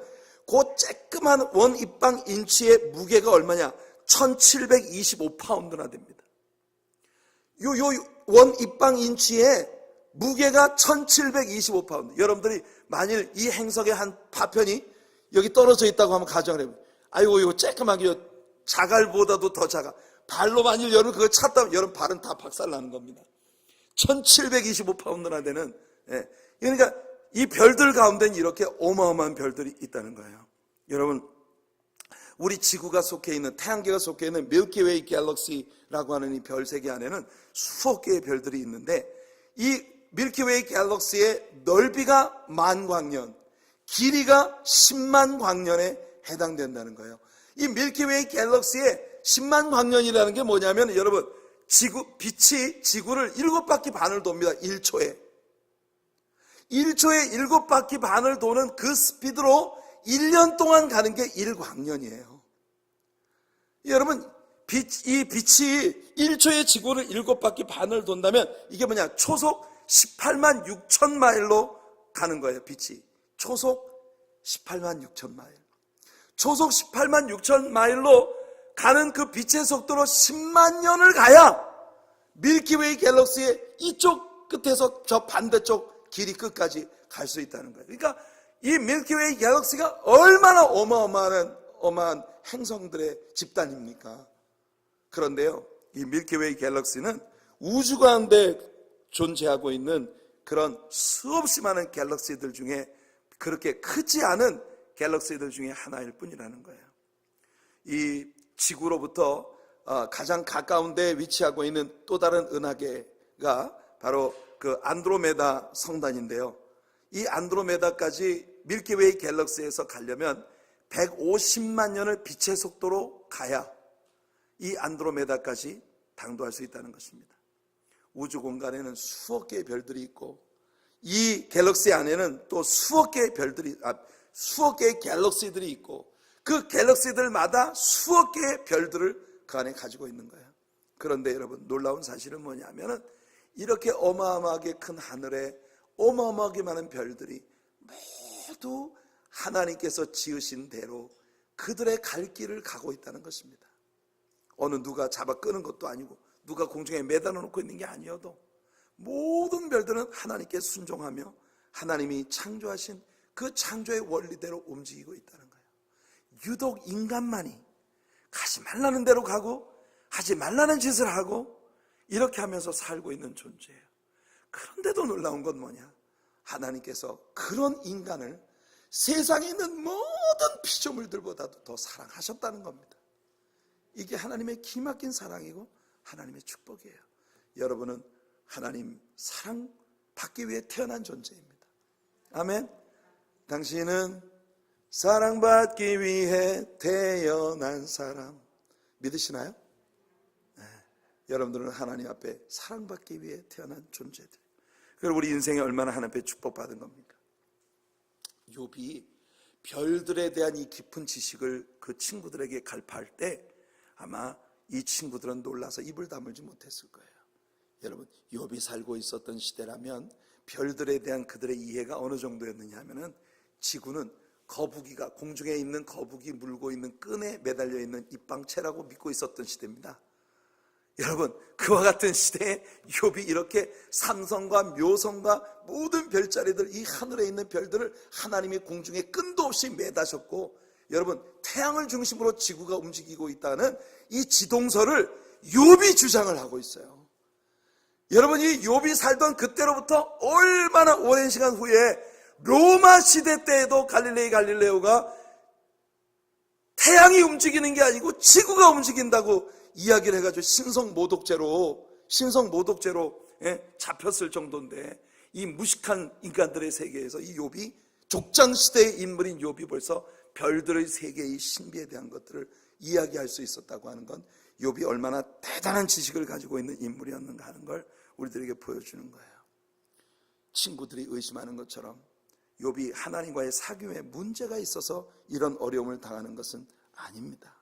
그 쬐끄만 1 입방 인치의 무게가 얼마냐? 1725파운드나 됩니다. 요 1 입방 인치의 무게가 1725파운드. 여러분들이 만일 이 행성의 한 파편이 여기 떨어져 있다고 하면 가정을 해보세요. 아이고, 이거 쬐끄맣게 자갈보다도 더 작아. 발로 만일 여러분 그거 찼다면 여러분 발은 다 박살나는 겁니다. 1725파운드나 되는, 그러니까 이 별들 가운데는 이렇게 어마어마한 별들이 있다는 거예요. 여러분, 우리 지구가 속해 있는, 태양계가 속해 있는 밀키웨이 갤럭시라고 하는 이 별세계 안에는 수억 개의 별들이 있는데, 이 밀키웨이 갤럭시의 넓이가 10,000광년, 길이가 10만 광년에 해당된다는 거예요. 이 밀키웨이 갤럭시의 10만 광년이라는 게 뭐냐면, 여러분, 빛이 지구를 7바퀴 반을 돕니다. 1초에 7바퀴 반을 도는 그 스피드로 1년 동안 가는 게 1광년이에요. 여러분, 이 빛이 1초에 지구를 7바퀴 반을 돈다면 이게 뭐냐? 초속 18만 6천 마일로 가는 거예요. 빛이 초속 18만 6천 마일, 초속 18만 6천 마일로 가는 그 빛의 속도로 10만 년을 가야 밀키웨이 갤럭시의 이쪽 끝에서 저 반대쪽 길이 끝까지 갈 수 있다는 거예요. 그러니까 이 밀키웨이 갤럭시가 얼마나 어마어마한 행성들의 집단입니까? 그런데요, 이 밀키웨이 갤럭시는 우주 가운데 존재하고 있는 그런 수없이 많은 갤럭시들 중에 그렇게 크지 않은 갤럭시들 중에 하나일 뿐이라는 거예요. 이 지구로부터 가장 가까운 데 위치하고 있는 또 다른 은하계가 바로 그 안드로메다 성단인데요. 이 안드로메다까지 밀키웨이 갤럭시에서 가려면 150만 년을 빛의 속도로 가야 이 안드로메다까지 당도할 수 있다는 것입니다. 우주 공간에는 수억 개의 별들이 있고, 이 갤럭시 안에는 또 수억 개의 갤럭시들이 있고, 그 갤럭시들마다 수억 개의 별들을 그 안에 가지고 있는 거예요. 그런데 여러분, 놀라운 사실은 뭐냐면은 이렇게 어마어마하게 큰 하늘에 어마어마하게 많은 별들이 모두 하나님께서 지으신 대로 그들의 갈 길을 가고 있다는 것입니다. 어느 누가 잡아 끄는 것도 아니고 누가 공중에 매달아 놓고 있는 게 아니어도 모든 별들은 하나님께 순종하며 하나님이 창조하신 그 창조의 원리대로 움직이고 있다는 거예요. 유독 인간만이 가지 말라는 대로 가고 하지 말라는 짓을 하고 이렇게 하면서 살고 있는 존재예요. 그런데도 놀라운 건 뭐냐? 하나님께서 그런 인간을 세상에 있는 모든 피조물들보다도 더 사랑하셨다는 겁니다. 이게 하나님의 기막힌 사랑이고 하나님의 축복이에요. 여러분은 하나님 사랑 받기 위해 태어난 존재입니다. 아멘. 당신은 사랑받기 위해 태어난 사람. 믿으시나요? 네. 여러분들은 하나님 앞에 사랑받기 위해 태어난 존재들. 그리고 우리 인생이 얼마나 하나님 앞에 축복받은 겁니까? 욥이 별들에 대한 이 깊은 지식을 그 친구들에게 갈파할 때 아마 이 친구들은 놀라서 입을 다물지 못했을 거예요. 여러분, 욥이 살고 있었던 시대라면 별들에 대한 그들의 이해가 어느 정도였느냐 하면은, 지구는 거북이가, 공중에 있는 거북이 물고 있는 끈에 매달려 있는 입방체라고 믿고 있었던 시대입니다. 여러분, 그와 같은 시대에 욥이 이렇게 삼성과 묘성과 모든 별자리들, 이 하늘에 있는 별들을 하나님이 공중에 끈도 없이 매다셨고, 여러분, 태양을 중심으로 지구가 움직이고 있다는 이 지동설을 욥이 주장을 하고 있어요. 여러분, 이 욥이 살던 그때로부터 얼마나 오랜 시간 후에 로마 시대 때에도 갈릴레오가 태양이 움직이는 게 아니고 지구가 움직인다고 이야기를 해가지고 신성모독죄로 잡혔을 정도인데, 이 무식한 인간들의 세계에서 이 욥이, 족장시대의 인물인 욥이 벌써 별들의 세계의 신비에 대한 것들을 이야기할 수 있었다고 하는 건 욥이 얼마나 대단한 지식을 가지고 있는 인물이었는가 하는 걸 우리들에게 보여주는 거예요. 친구들이 의심하는 것처럼 욥이 하나님과의 사귐에 문제가 있어서 이런 어려움을 당하는 것은 아닙니다.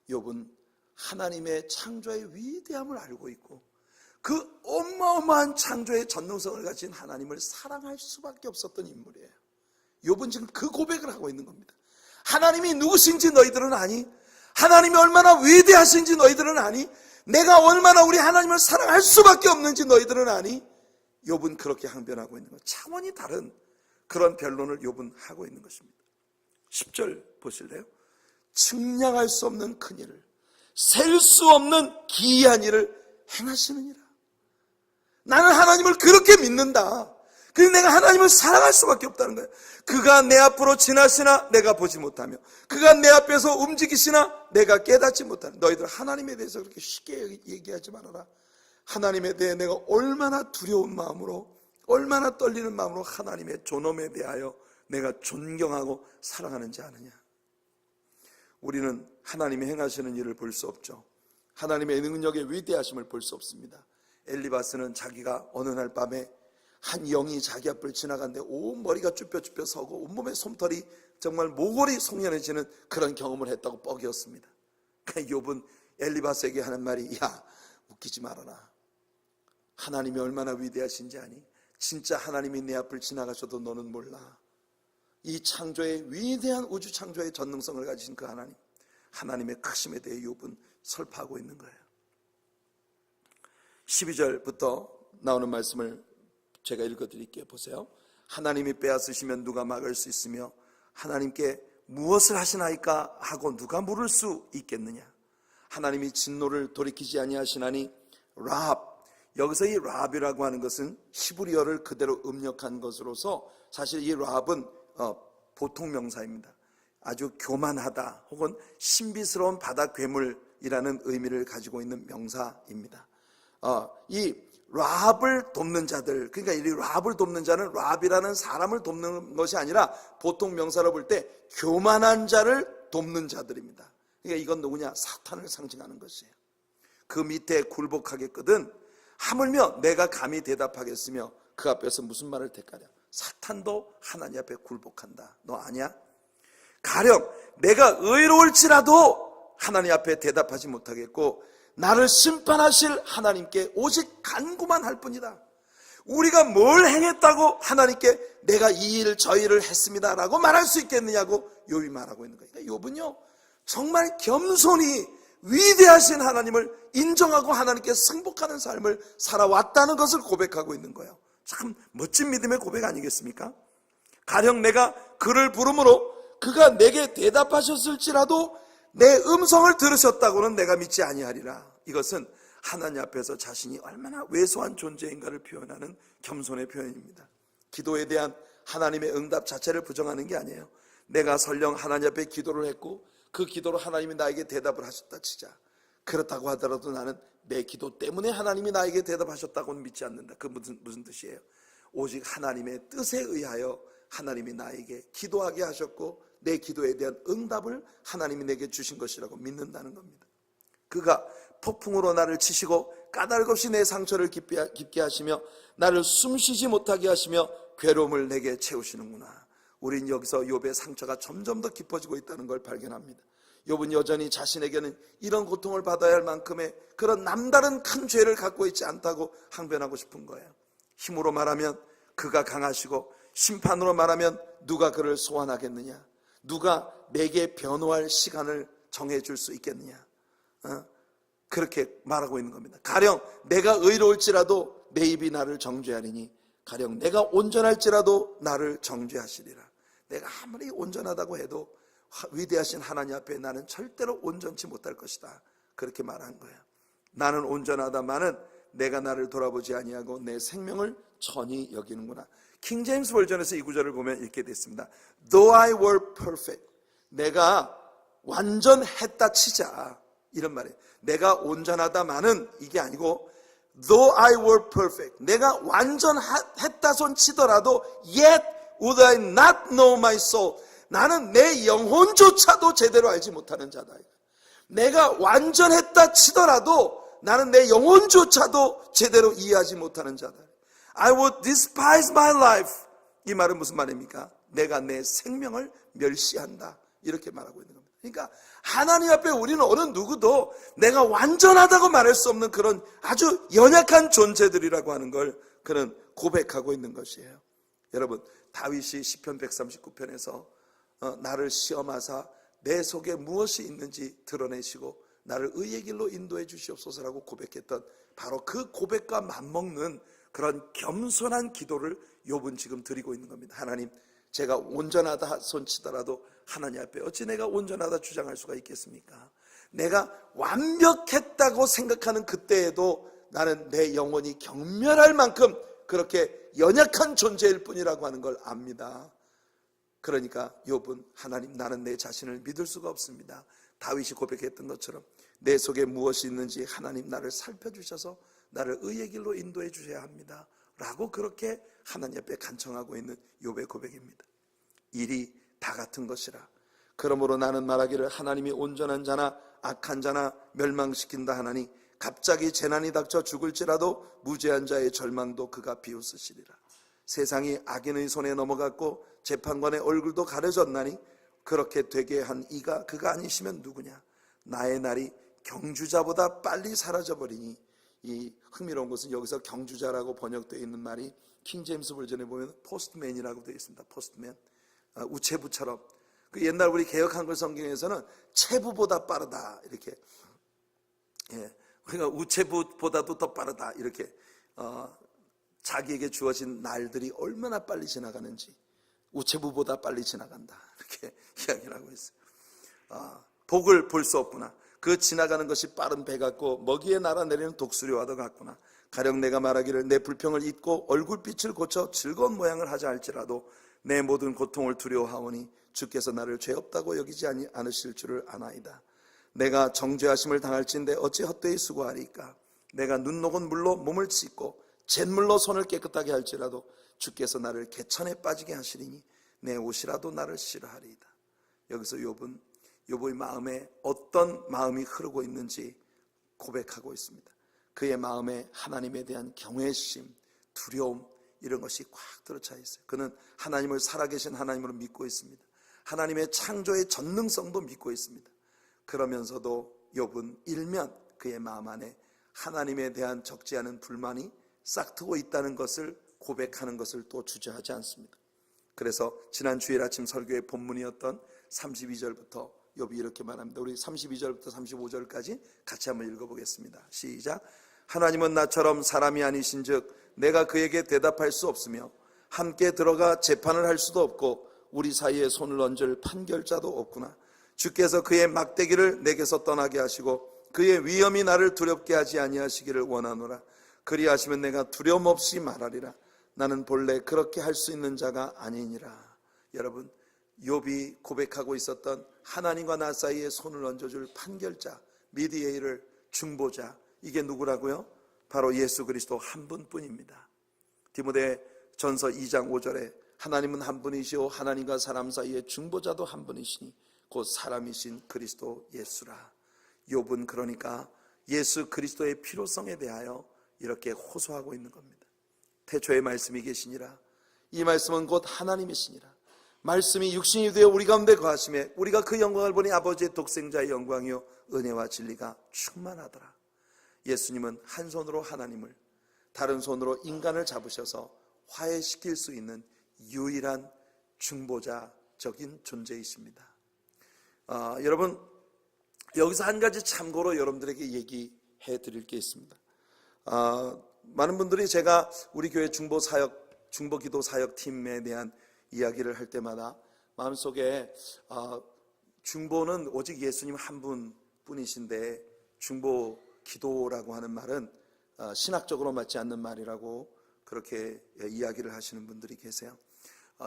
욥은 하나님의 창조의 위대함을 알고 있고 그 어마어마한 창조의 전능성을 가진 하나님을 사랑할 수밖에 없었던 인물이에요. 욥은 지금 그 고백을 하고 있는 겁니다. 하나님이 누구신지 너희들은 아니? 하나님이 얼마나 위대하신지 너희들은 아니? 내가 얼마나 우리 하나님을 사랑할 수밖에 없는지 너희들은 아니? 욥은 그렇게 항변하고 있는 거예요. 차원이 다른 그런 변론을 욥은 하고 있는 것입니다. 10절 보실래요? 측량할 수 없는 큰 일을, 셀 수 없는 기이한 일을 행하시느니라. 나는 하나님을 그렇게 믿는다. 그래서 내가 하나님을 사랑할 수밖에 없다는 거예요. 그가 내 앞으로 지나시나 내가 보지 못하며, 그가 내 앞에서 움직이시나 내가 깨닫지 못하는. 너희들 하나님에 대해서 그렇게 쉽게 얘기하지 말아라. 하나님에 대해 내가 얼마나 두려운 마음으로, 얼마나 떨리는 마음으로 하나님의 존엄에 대하여 내가 존경하고 사랑하는지 아느냐. 우리는 하나님이 행하시는 일을 볼 수 없죠. 하나님의 능력의 위대하심을 볼 수 없습니다. 엘리바스는 자기가 어느 날 밤에 한 영이 자기 앞을 지나갔는데 온 머리가 쭈뼛쭈뼛 서고 온몸에 솜털이 정말 모골이 송연해지는 그런 경험을 했다고 뻐겼습니다. 그러니까 욥은 엘리바스에게 하는 말이, 야, 웃기지 말아라. 하나님이 얼마나 위대하신지 아니? 진짜 하나님이 내 앞을 지나가셔도 너는 몰라. 이 창조의 위대한 우주 창조의 전능성을 가지신 그 하나님, 하나님의 크심에 대해 욥은 설파하고 있는 거예요. 12절부터 나오는 말씀을 제가 읽어드릴게요. 보세요. 하나님이 빼앗으시면 누가 막을 수 있으며 하나님께 무엇을 하시나이까 하고 누가 물을 수 있겠느냐. 하나님이 진노를 돌이키지 아니하시나니. 라합, 여기서 이 라합이라고 하는 것은 히브리어를 그대로 음력한 것으로서 사실 이 라합은 보통 명사입니다. 아주 교만하다 혹은 신비스러운 바다 괴물이라는 의미를 가지고 있는 명사입니다. 이 라합을 돕는 자들, 그러니까 이 라합을 돕는 자는 라합이라는 사람을 돕는 것이 아니라 보통 명사로 볼 때 교만한 자를 돕는 자들입니다. 그러니까 이건 누구냐? 사탄을 상징하는 것이에요. 그 밑에 굴복하겠거든 하물며 내가 감히 대답하겠으며 그 앞에서 무슨 말을 택하랴. 사탄도 하나님 앞에 굴복한다. 너 아냐? 가령 내가 의로울지라도 하나님 앞에 대답하지 못하겠고 나를 심판하실 하나님께 오직 간구만 할 뿐이다. 우리가 뭘 행했다고 하나님께 내가 이 일 저 일을 했습니다 라고 말할 수 있겠느냐고 욥이 말하고 있는 거예요. 그러니까 욥은요 정말 겸손히 위대하신 하나님을 인정하고 하나님께 승복하는 삶을 살아왔다는 것을 고백하고 있는 거예요. 참 멋진 믿음의 고백 아니겠습니까? 가령 내가 그를 부름으로 그가 내게 대답하셨을지라도 내 음성을 들으셨다고는 내가 믿지 아니하리라. 이것은 하나님 앞에서 자신이 얼마나 왜소한 존재인가를 표현하는 겸손의 표현입니다. 기도에 대한 하나님의 응답 자체를 부정하는 게 아니에요. 내가 설령 하나님 앞에 기도를 했고 그 기도로 하나님이 나에게 대답을 하셨다 치자. 그렇다고 하더라도 나는 내 기도 때문에 하나님이 나에게 대답하셨다고는 믿지 않는다. 그 무슨 뜻이에요? 오직 하나님의 뜻에 의하여 하나님이 나에게 기도하게 하셨고 내 기도에 대한 응답을 하나님이 내게 주신 것이라고 믿는다는 겁니다. 그가 폭풍으로 나를 치시고 까닭없이 내 상처를 깊게 하시며 나를 숨쉬지 못하게 하시며 괴로움을 내게 채우시는구나. 우린 여기서 욥의 상처가 점점 더 깊어지고 있다는 걸 발견합니다. 욥은 여전히 자신에게는 이런 고통을 받아야 할 만큼의 그런 남다른 큰 죄를 갖고 있지 않다고 항변하고 싶은 거예요. 힘으로 말하면 그가 강하시고 심판으로 말하면 누가 그를 소환하겠느냐? 누가 내게 변호할 시간을 정해줄 수 있겠느냐? 그렇게 말하고 있는 겁니다. 가령 내가 의로울지라도 내 입이 나를 정죄하리니 가령 내가 온전할지라도 나를 정죄하시리라. 내가 아무리 온전하다고 해도 위대하신 하나님 앞에 나는 절대로 온전치 못할 것이다. 그렇게 말한 거예요. 나는 온전하다마는 내가 나를 돌아보지 아니하고 내 생명을 천히 여기는구나. 킹 제임스 버전에서 이 구절을 보면 이렇게 됐습니다. Though I were perfect, 내가 완전했다 치자, 이런 말이에요. 내가 온전하다마는 이게 아니고 Though I were perfect, 내가 완전했다 손 치더라도 Yet would I not know my soul, 나는 내 영혼조차도 제대로 알지 못하는 자다. 내가 완전했다 치더라도 나는 내 영혼조차도 제대로 이해하지 못하는 자다. I would despise my life. 이 말은 무슨 말입니까? 내가 내 생명을 멸시한다. 이렇게 말하고 있는 겁니다. 그러니까 하나님 앞에 우리는 어느 누구도 내가 완전하다고 말할 수 없는 그런 아주 연약한 존재들이라고 하는 걸 그는 고백하고 있는 것이에요. 여러분, 다윗이 시편 139편에서 나를 시험하사 내 속에 무엇이 있는지 드러내시고 나를 의의 길로 인도해 주시옵소서라고 고백했던 바로 그 고백과 맞먹는 그런 겸손한 기도를 욥은 지금 드리고 있는 겁니다. 하나님, 제가 온전하다 손치더라도 하나님 앞에 어찌 내가 온전하다 주장할 수가 있겠습니까? 내가 완벽했다고 생각하는 그때에도 나는 내 영혼이 경멸할 만큼 그렇게 연약한 존재일 뿐이라고 하는 걸 압니다. 그러니까 욥은 하나님, 나는 내 자신을 믿을 수가 없습니다. 다윗이 고백했던 것처럼 내 속에 무엇이 있는지 하나님 나를 살펴주셔서 나를 의의 길로 인도해 주셔야 합니다 라고 그렇게 하나님 앞에 간청하고 있는 욥의 고백입니다. 일이 다 같은 것이라 그러므로 나는 말하기를 하나님이 온전한 자나 악한 자나 멸망시킨다 하나니 갑자기 재난이 닥쳐 죽을지라도 무죄한 자의 절망도 그가 비웃으시리라. 세상이 악인의 손에 넘어갔고 재판관의 얼굴도 가려졌나니 그렇게 되게 한 이가 그가 아니시면 누구냐? 나의 날이 경주자보다 빨리 사라져버리니. 이 흥미로운 것은 여기서 경주자라고 번역되어 있는 말이 킹 제임스 버전에 보면 포스트맨이라고 되어 있습니다. 포스트맨, 우체부처럼. 그 옛날 우리 개역 한글 성경에서는 체부보다 빠르다 이렇게, 그러니까 우체부보다도 더 빠르다 이렇게, 자기에게 주어진 날들이 얼마나 빨리 지나가는지 우체부보다 빨리 지나간다 이렇게 이야기를 하고 있어요. 복을 볼 수 없구나. 그 지나가는 것이 빠른 배 같고 먹이에 날아내리는 독수리와도 같구나. 가령 내가 말하기를 내 불평을 잊고 얼굴빛을 고쳐 즐거운 모양을 하자 할지라도 내 모든 고통을 두려워하오니 주께서 나를 죄 없다고 여기지 않으실 줄을 아나이다. 내가 정죄하심을 당할진대 어찌 헛되이 수고하리까. 내가 눈 녹은 물로 몸을 씻고 잿물로 손을 깨끗하게 할지라도 주께서 나를 개천에 빠지게 하시리니 내 옷이라도 나를 싫어하리이다. 여기서 욥의 마음에 어떤 마음이 흐르고 있는지 고백하고 있습니다. 그의 마음에 하나님에 대한 경외심, 두려움 이런 것이 꽉 들어차 있어요. 그는 하나님을 살아계신 하나님으로 믿고 있습니다. 하나님의 창조의 전능성도 믿고 있습니다. 그러면서도 욥은 일면 그의 마음 안에 하나님에 대한 적지 않은 불만이 싹트고 있다는 것을 고백하는 것을 또 주저하지 않습니다. 그래서 지난 주일 아침 설교의 본문이었던 32절부터 욥이 이렇게 말합니다. 우리 32절부터 35절까지 같이 한번 읽어보겠습니다. 시작. 하나님은 나처럼 사람이 아니신즉 내가 그에게 대답할 수 없으며 함께 들어가 재판을 할 수도 없고 우리 사이에 손을 얹을 판결자도 없구나. 주께서 그의 막대기를 내게서 떠나게 하시고 그의 위엄이 나를 두렵게 하지 아니하시기를 원하노라. 그리하시면 내가 두려움 없이 말하리라. 나는 본래 그렇게 할 수 있는 자가 아니니라. 여러분, 욥이 고백하고 있었던 하나님과 나 사이에 손을 얹어줄 판결자, 미디에이를 중보자, 이게 누구라고요? 바로 예수 그리스도 한 분뿐입니다. 디모데 전서 2장 5절에 하나님은 한 분이시오 하나님과 사람 사이에 중보자도 한 분이시니 곧 사람이신 그리스도 예수라. 욥은 그러니까 예수 그리스도의 필요성에 대하여 이렇게 호소하고 있는 겁니다. 태초에 말씀이 계시니라. 이 말씀은 곧 하나님이시니라. 말씀이 육신이 되어 우리 가운데 거하심에 우리가 그 영광을 보니 아버지의 독생자의 영광이요 은혜와 진리가 충만하더라. 예수님은 한 손으로 하나님을, 다른 손으로 인간을 잡으셔서 화해시킬 수 있는 유일한 중보자적인 존재이십니다. 여러분, 여기서 한 가지 참고로 여러분들에게 얘기해 드릴 게 있습니다. 많은 분들이 제가 우리 교회 중보기도 사역팀에 대한 이야기를 할 때마다 마음속에 중보는 오직 예수님 한 분뿐이신데 중보기도라고 하는 말은 신학적으로 맞지 않는 말이라고 그렇게 이야기를 하시는 분들이 계세요.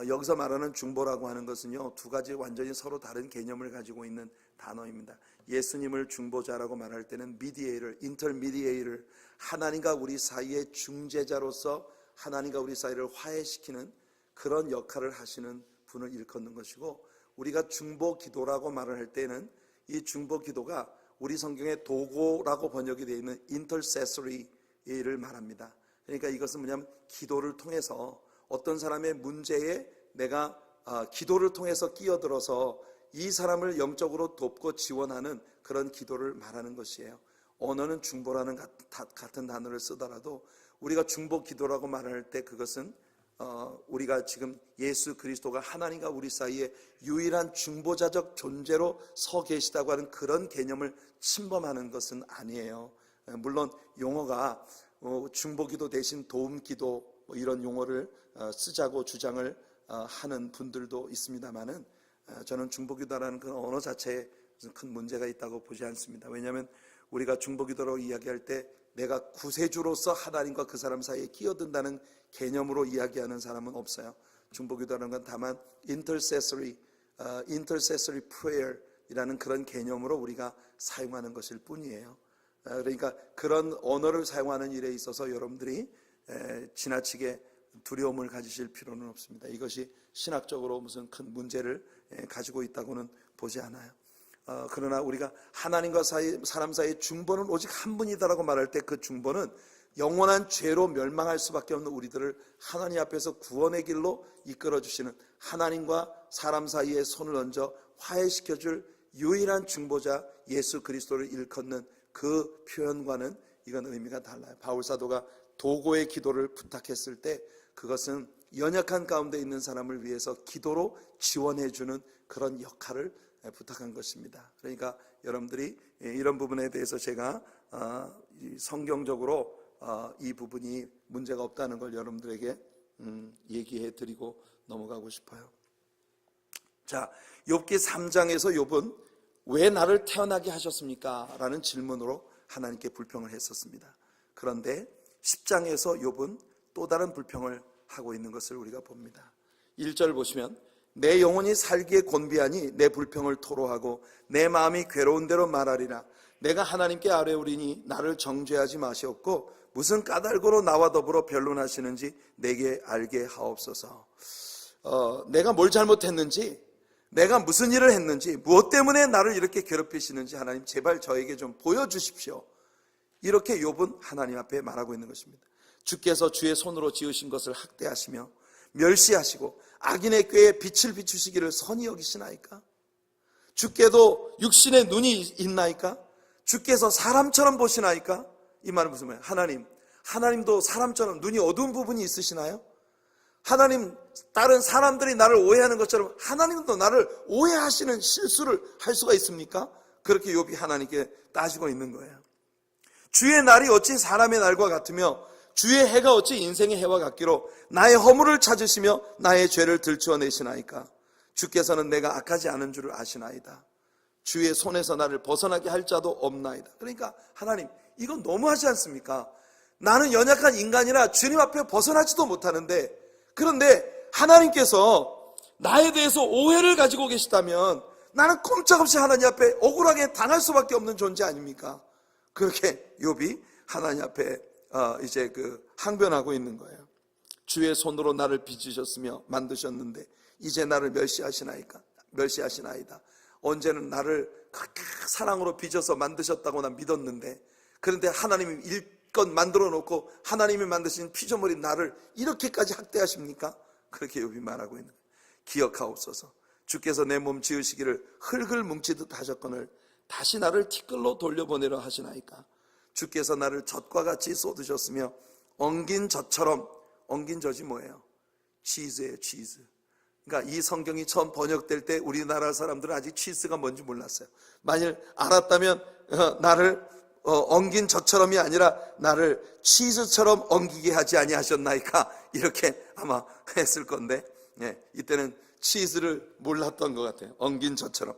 여기서 말하는 중보라고 하는 것은요, 두 가지 완전히 서로 다른 개념을 가지고 있는 단어입니다. 예수님을 중보자라고 말할 때는 미디에이터, 인터미디에이터를, 하나님과 우리 사이의 중재자로서 하나님과 우리 사이를 화해시키는 그런 역할을 하시는 분을 일컫는 것이고, 우리가 중보 기도라고 말을 할 때는 이 중보 기도가 우리 성경의 도고라고 번역이 되어 있는 intercessory를 말합니다. 그러니까 이것은 뭐냐면 기도를 통해서 어떤 사람의 문제에 내가 기도를 통해서 끼어들어서 이 사람을 영적으로 돕고 지원하는 그런 기도를 말하는 것이에요. 언어는 중보라는 같은 단어를 쓰더라도 우리가 중보 기도라고 말할 때 그것은 우리가 지금 예수 그리스도가 하나님과 우리 사이에 유일한 중보자적 존재로 서 계시다고 하는 그런 개념을 침범하는 것은 아니에요. 물론 용어가 중보기도 대신 도움기도 이런 용어를 쓰자고 주장을 하는 분들도 있습니다만은 저는 중보기도라는 그 언어 자체에 무슨 큰 문제가 있다고 보지 않습니다. 왜냐하면 우리가 중보기도라고 이야기할 때 내가 구세주로서 하나님과 그 사람 사이에 끼어든다는 개념으로 이야기하는 사람은 없어요. 중보기도라는 건 다만 intercessory prayer이라는 그런 개념으로 우리가 사용하는 것일 뿐이에요. 그러니까 그런 언어를 사용하는 일에 있어서 여러분들이 지나치게 두려움을 가지실 필요는 없습니다. 이것이 신학적으로 무슨 큰 문제를 가지고 있다고는 보지 않아요. 그러나 우리가 하나님과 사람 사이의 중보는 오직 한 분이다라고 말할 때 그 중보는 영원한 죄로 멸망할 수밖에 없는 우리들을 하나님 앞에서 구원의 길로 이끌어주시는, 하나님과 사람 사이에 손을 얹어 화해시켜줄 유일한 중보자 예수 그리스도를 일컫는 그 표현과는 이건 의미가 달라요. 바울사도가 도고의 기도를 부탁했을 때 그것은 연약한 가운데 있는 사람을 위해서 기도로 지원해주는 그런 역할을 부탁한 것입니다. 그러니까 여러분들이 이런 부분에 대해서 제가 성경적으로 이 부분이 문제가 없다는 걸 여러분들에게 얘기해 드리고 넘어가고 싶어요. 자, 욥기 3장에서 욥은 왜 나를 태어나게 하셨습니까? 라는 질문으로 하나님께 불평을 했었습니다. 그런데 10장에서 욥은 또 다른 불평을 하고 있는 것을 우리가 봅니다. 1절 보시면 내 영혼이 살기에 곤비하니 내 불평을 토로하고 내 마음이 괴로운 대로 말하리라. 내가 하나님께 아뢰오리니 나를 정죄하지 마시옵고 무슨 까닭으로 나와 더불어 변론하시는지 내게 알게 하옵소서. 내가 뭘 잘못했는지, 내가 무슨 일을 했는지, 무엇 때문에 나를 이렇게 괴롭히시는지 하나님 제발 저에게 좀 보여주십시오. 이렇게 욥은 하나님 앞에 말하고 있는 것입니다. 주께서 주의 손으로 지으신 것을 학대하시며 멸시하시고 악인의 꾀에 빛을 비추시기를 선히 여기시나이까? 주께도 육신의 눈이 있나이까? 주께서 사람처럼 보시나이까? 이 말은 무슨 말이에요? 하나님도 사람처럼 눈이 어두운 부분이 있으시나요? 하나님, 다른 사람들이 나를 오해하는 것처럼 하나님도 나를 오해하시는 실수를 할 수가 있습니까? 그렇게 욥이 하나님께 따지고 있는 거예요. 주의 날이 어찌 사람의 날과 같으며 주의 해가 어찌 인생의 해와 같기로 나의 허물을 찾으시며 나의 죄를 들추어내시나이까? 주께서는 내가 악하지 않은 줄을 아시나이다. 주의 손에서 나를 벗어나게 할 자도 없나이다. 그러니까 하나님, 이건 너무하지 않습니까? 나는 연약한 인간이라 주님 앞에 벗어나지도 못하는데, 그런데 하나님께서 나에 대해서 오해를 가지고 계시다면 나는 꼼짝없이 하나님 앞에 억울하게 당할 수밖에 없는 존재 아닙니까? 그렇게 욥이 하나님 앞에 이제 항변하고 있는 거예요. 주의 손으로 나를 빚으셨으며 만드셨는데 이제 나를 멸시하시나이다. 언제는 나를 그렇게 사랑으로 빚어서 만드셨다고 난 믿었는데 그런데 하나님이 일껏 만들어 놓고 하나님이 만드신 피조물인 나를 이렇게까지 학대하십니까? 그렇게 욥이 말하고 있는 거예요. 기억하옵소서. 주께서 내 몸 지으시기를 흙을 뭉치듯 하셨거늘 다시 나를 티끌로 돌려보내려 하시나이까. 주께서 나를 젖과 같이 쏟으셨으며 엉긴 젖처럼, 엉긴 젖이 뭐예요? 치즈예요, 치즈. 그러니까 이 성경이 처음 번역될 때 우리나라 사람들은 아직 치즈가 뭔지 몰랐어요. 만일 알았다면 나를 엉긴 젖처럼이 아니라 나를 치즈처럼 엉기게 하지 아니하셨나이까, 이렇게 아마 했을 건데, 이때는 치즈를 몰랐던 것 같아요. 엉긴 젖처럼.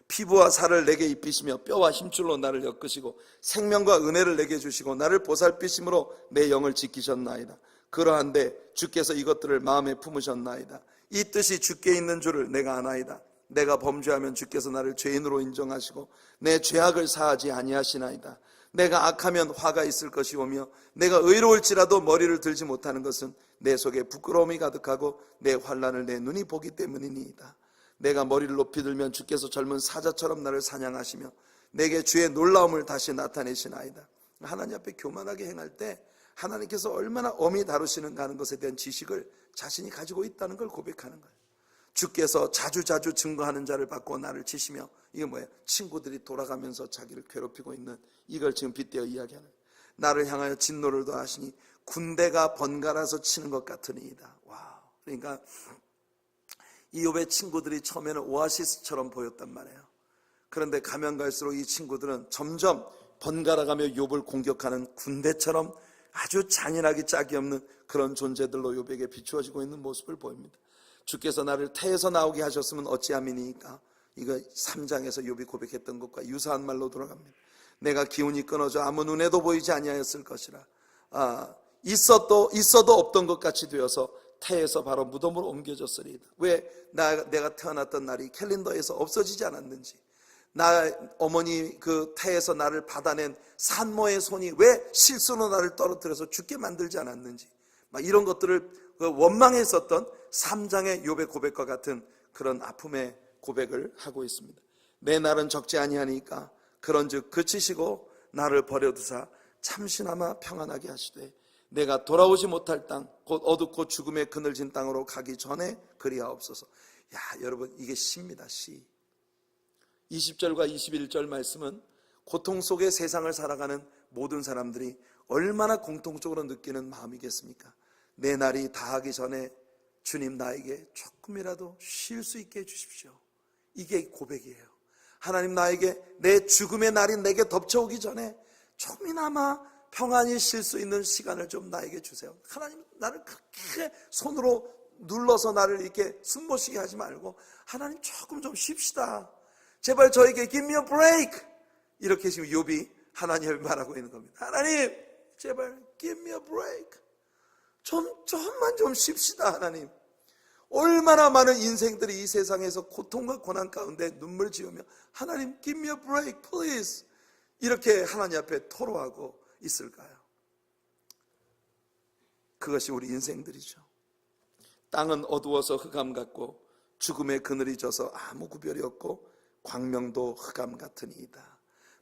피부와 살을 내게 입히시며 뼈와 힘줄로 나를 엮으시고 생명과 은혜를 내게 주시고 나를 보살피심으로 내 영을 지키셨나이다. 그러한데 주께서 이것들을 마음에 품으셨나이다. 이 뜻이 주께 있는 줄을 내가 아나이다. 내가 범죄하면 주께서 나를 죄인으로 인정하시고 내 죄악을 사하지 아니하시나이다. 내가 악하면 화가 있을 것이오며 내가 의로울지라도 머리를 들지 못하는 것은 내 속에 부끄러움이 가득하고 내 환난을 내 눈이 보기 때문이니이다. 내가 머리를 높이 들면 주께서 젊은 사자처럼 나를 사냥하시며 내게 주의 놀라움을 다시 나타내시나이다. 하나님 앞에 교만하게 행할 때 하나님께서 얼마나 엄히 다루시는가 하는 것에 대한 지식을 자신이 가지고 있다는 걸 고백하는 거예요. 주께서 자주자주 증거하는 자를 받고 나를 치시며, 이게 뭐예요? 친구들이 돌아가면서 자기를 괴롭히고 있는, 이걸 지금 빗대어 이야기하는 거예요. 나를 향하여 진노를 더하시니 군대가 번갈아서 치는 것 같으니이다. 와, 그러니까 이 욥의 친구들이 처음에는 오아시스처럼 보였단 말이에요. 그런데 가면 갈수록 이 친구들은 점점 번갈아가며 욥을 공격하는 군대처럼 아주 잔인하기 짝이 없는 그런 존재들로 욥에게 비추어지고 있는 모습을 보입니다. 주께서 나를 태에서 나오게 하셨으면 어찌함이니까, 이거 3장에서 욥이 고백했던 것과 유사한 말로 돌아갑니다. 내가 기운이 끊어져 아무 눈에도 보이지 아니하였을 것이라. 있어도 없던 것 같이 되어서 태에서 바로 무덤으로 옮겨졌으리이다. 왜 내가 태어났던 날이 캘린더에서 없어지지 않았는지, 나 어머니 그 태에서 나를 받아낸 산모의 손이 왜 실수로 나를 떨어뜨려서 죽게 만들지 않았는지, 막 이런 것들을 원망했었던 3장의 욥의 고백과 같은 그런 아픔의 고백을 하고 있습니다. 내 날은 적지 아니하니까 그런즉 그치시고 나를 버려두사 참시나마 평안하게 하시되 내가 돌아오지 못할 땅 곧 어둡고 죽음의 그늘진 땅으로 가기 전에 그리하옵소서. 야, 여러분, 이게 시입니다. 시. 20절과 21절 말씀은 고통 속에 세상을 살아가는 모든 사람들이 얼마나 공통적으로 느끼는 마음이겠습니까? 내 날이 다하기 전에 주님 나에게 조금이라도 쉴 수 있게 해주십시오. 이게 고백이에요. 하나님, 나에게 내 죽음의 날이 내게 덮쳐오기 전에 조금이나마 평안히 쉴 수 있는 시간을 좀 나에게 주세요. 하나님, 나를 그렇게 손으로 눌러서 나를 이렇게 숨 못 쉬게 하지 말고 하나님 조금 좀 쉽시다. 제발 저에게 give me a break. 이렇게 지금 욥이 하나님을 말하고 있는 겁니다. 하나님, 제발 give me a break. 좀만 좀 쉽시다. 하나님, 얼마나 많은 인생들이 이 세상에서 고통과 고난 가운데 눈물 지으며 하나님 give me a break please, 이렇게 하나님 앞에 토로하고 있을까요? 그것이 우리 인생들이죠. 땅은 어두워서 흑암 같고 죽음의 그늘이 져서 아무 구별이 없고 광명도 흑암 같으니이다.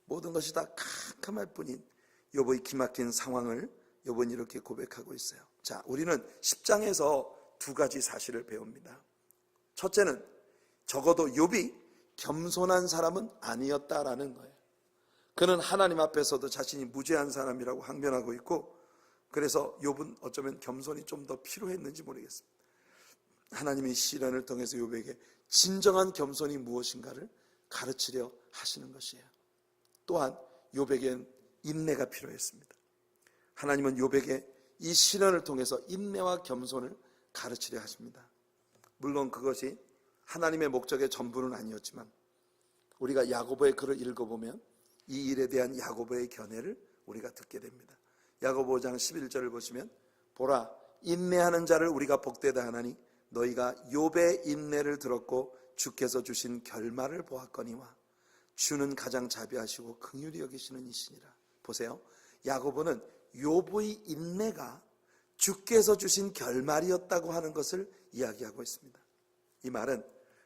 모든 것이 다 캄캄할 뿐인 욥의 기막힌 상황을 욥은 이렇게 고백하고 있어요. 자, 우리는 10장에서 두 가지 사실을 배웁니다. 첫째는 적어도 욥이 겸손한 사람은 아니었다라는 거예요. 그는 하나님 앞에서도 자신이 무죄한 사람이라고 항변하고 있고, 그래서 욥은 어쩌면 겸손이 좀 더 필요했는지 모르겠습니다. 하나님이 시련을 통해서 욥에게 진정한 겸손이 무엇인가를 가르치려 하시는 것이에요. 또한 욥에겐 인내가 필요했습니다. 하나님은 욥에게 이 시련을 통해서 인내와 겸손을 가르치려 하십니다. 물론 그것이 하나님의 목적의 전부는 아니었지만 우리가 야고보의 글을 읽어보면 이 일에 대한 야고보의 견해를 우리가 듣게 됩니다. 야고보 5장 11절을 보시면, 보라, 인내하는 자를 우리가 복되다 하나니 너희가 욥의 인내를 들었고 주께서 주신 결말을 보았거니와 주는 가장 자비하시고 긍휼히 여기시는 이시니라. 보세요, 야고보는 욥의 인내가 주께서 주신 결말이었다고 하는 것을 이야기하고 있습니다. 이 말은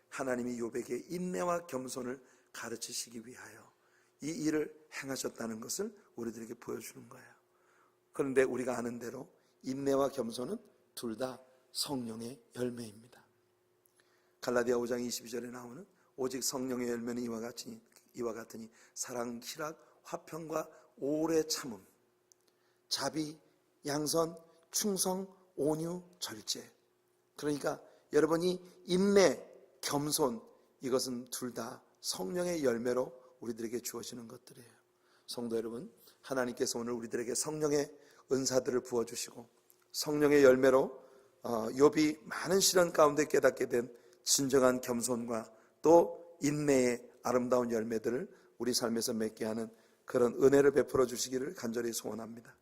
하나님이 욥에게 인내와 겸손을 가르치시기 위하여 이 일을 행하셨다는 것을 우리들에게 보여주는 거예요. 그런데 우리가 아는 대로 인내와 겸손은 둘 다 성령의 열매입니다. 갈라디아 5장 22절에 나오는 오직 성령의 열매는 이와 같으니 사랑, 희락, 화평과 오래 참음, 자비, 양선, 충성, 온유, 절제. 그러니까 여러분이 인내, 겸손, 이것은 둘 다 성령의 열매로 우리들에게 주어지는 것들이에요. 성도 여러분, 하나님께서 오늘 우리들에게 성령의 은사들을 부어주시고 성령의 열매로 욥이 많은 시련 가운데 깨닫게 된 진정한 겸손과 또 인내의 아름다운 열매들을 우리 삶에서 맺게 하는 그런 은혜를 베풀어 주시기를 간절히 소원합니다.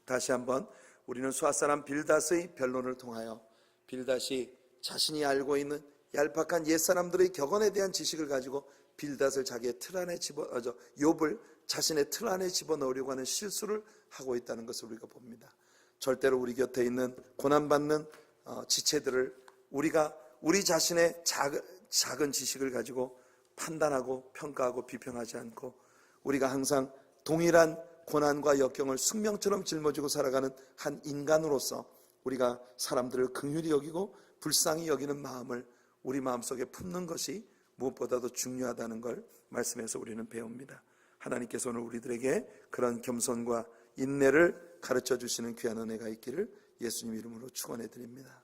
다시 한번 우리는 수앗사람 빌닷의 변론을 통하여 빌닷이 자신이 알고 있는 얄팍한 옛사람들의 격언에 대한 지식을 가지고 빌닷을 자기의 틀 안에 욥을 자신의 틀 안에 집어넣으려고 하는 실수를 하고 있다는 것을 우리가 봅니다. 절대로 우리 곁에 있는 고난받는 지체들을 우리가 우리 자신의 작은 지식을 가지고 판단하고 평가하고 비평하지 않고 우리가 항상 동일한 고난과 역경을 숙명처럼 짊어지고 살아가는 한 인간으로서 우리가 사람들을 긍휼히 여기고 불쌍히 여기는 마음을 우리 마음속에 품는 것이 무엇보다도 중요하다는 걸 말씀에서 우리는 배웁니다. 하나님께서 오늘 우리들에게 그런 겸손과 인내를 가르쳐 주시는 귀한 은혜가 있기를 예수님 이름으로 축원해 드립니다.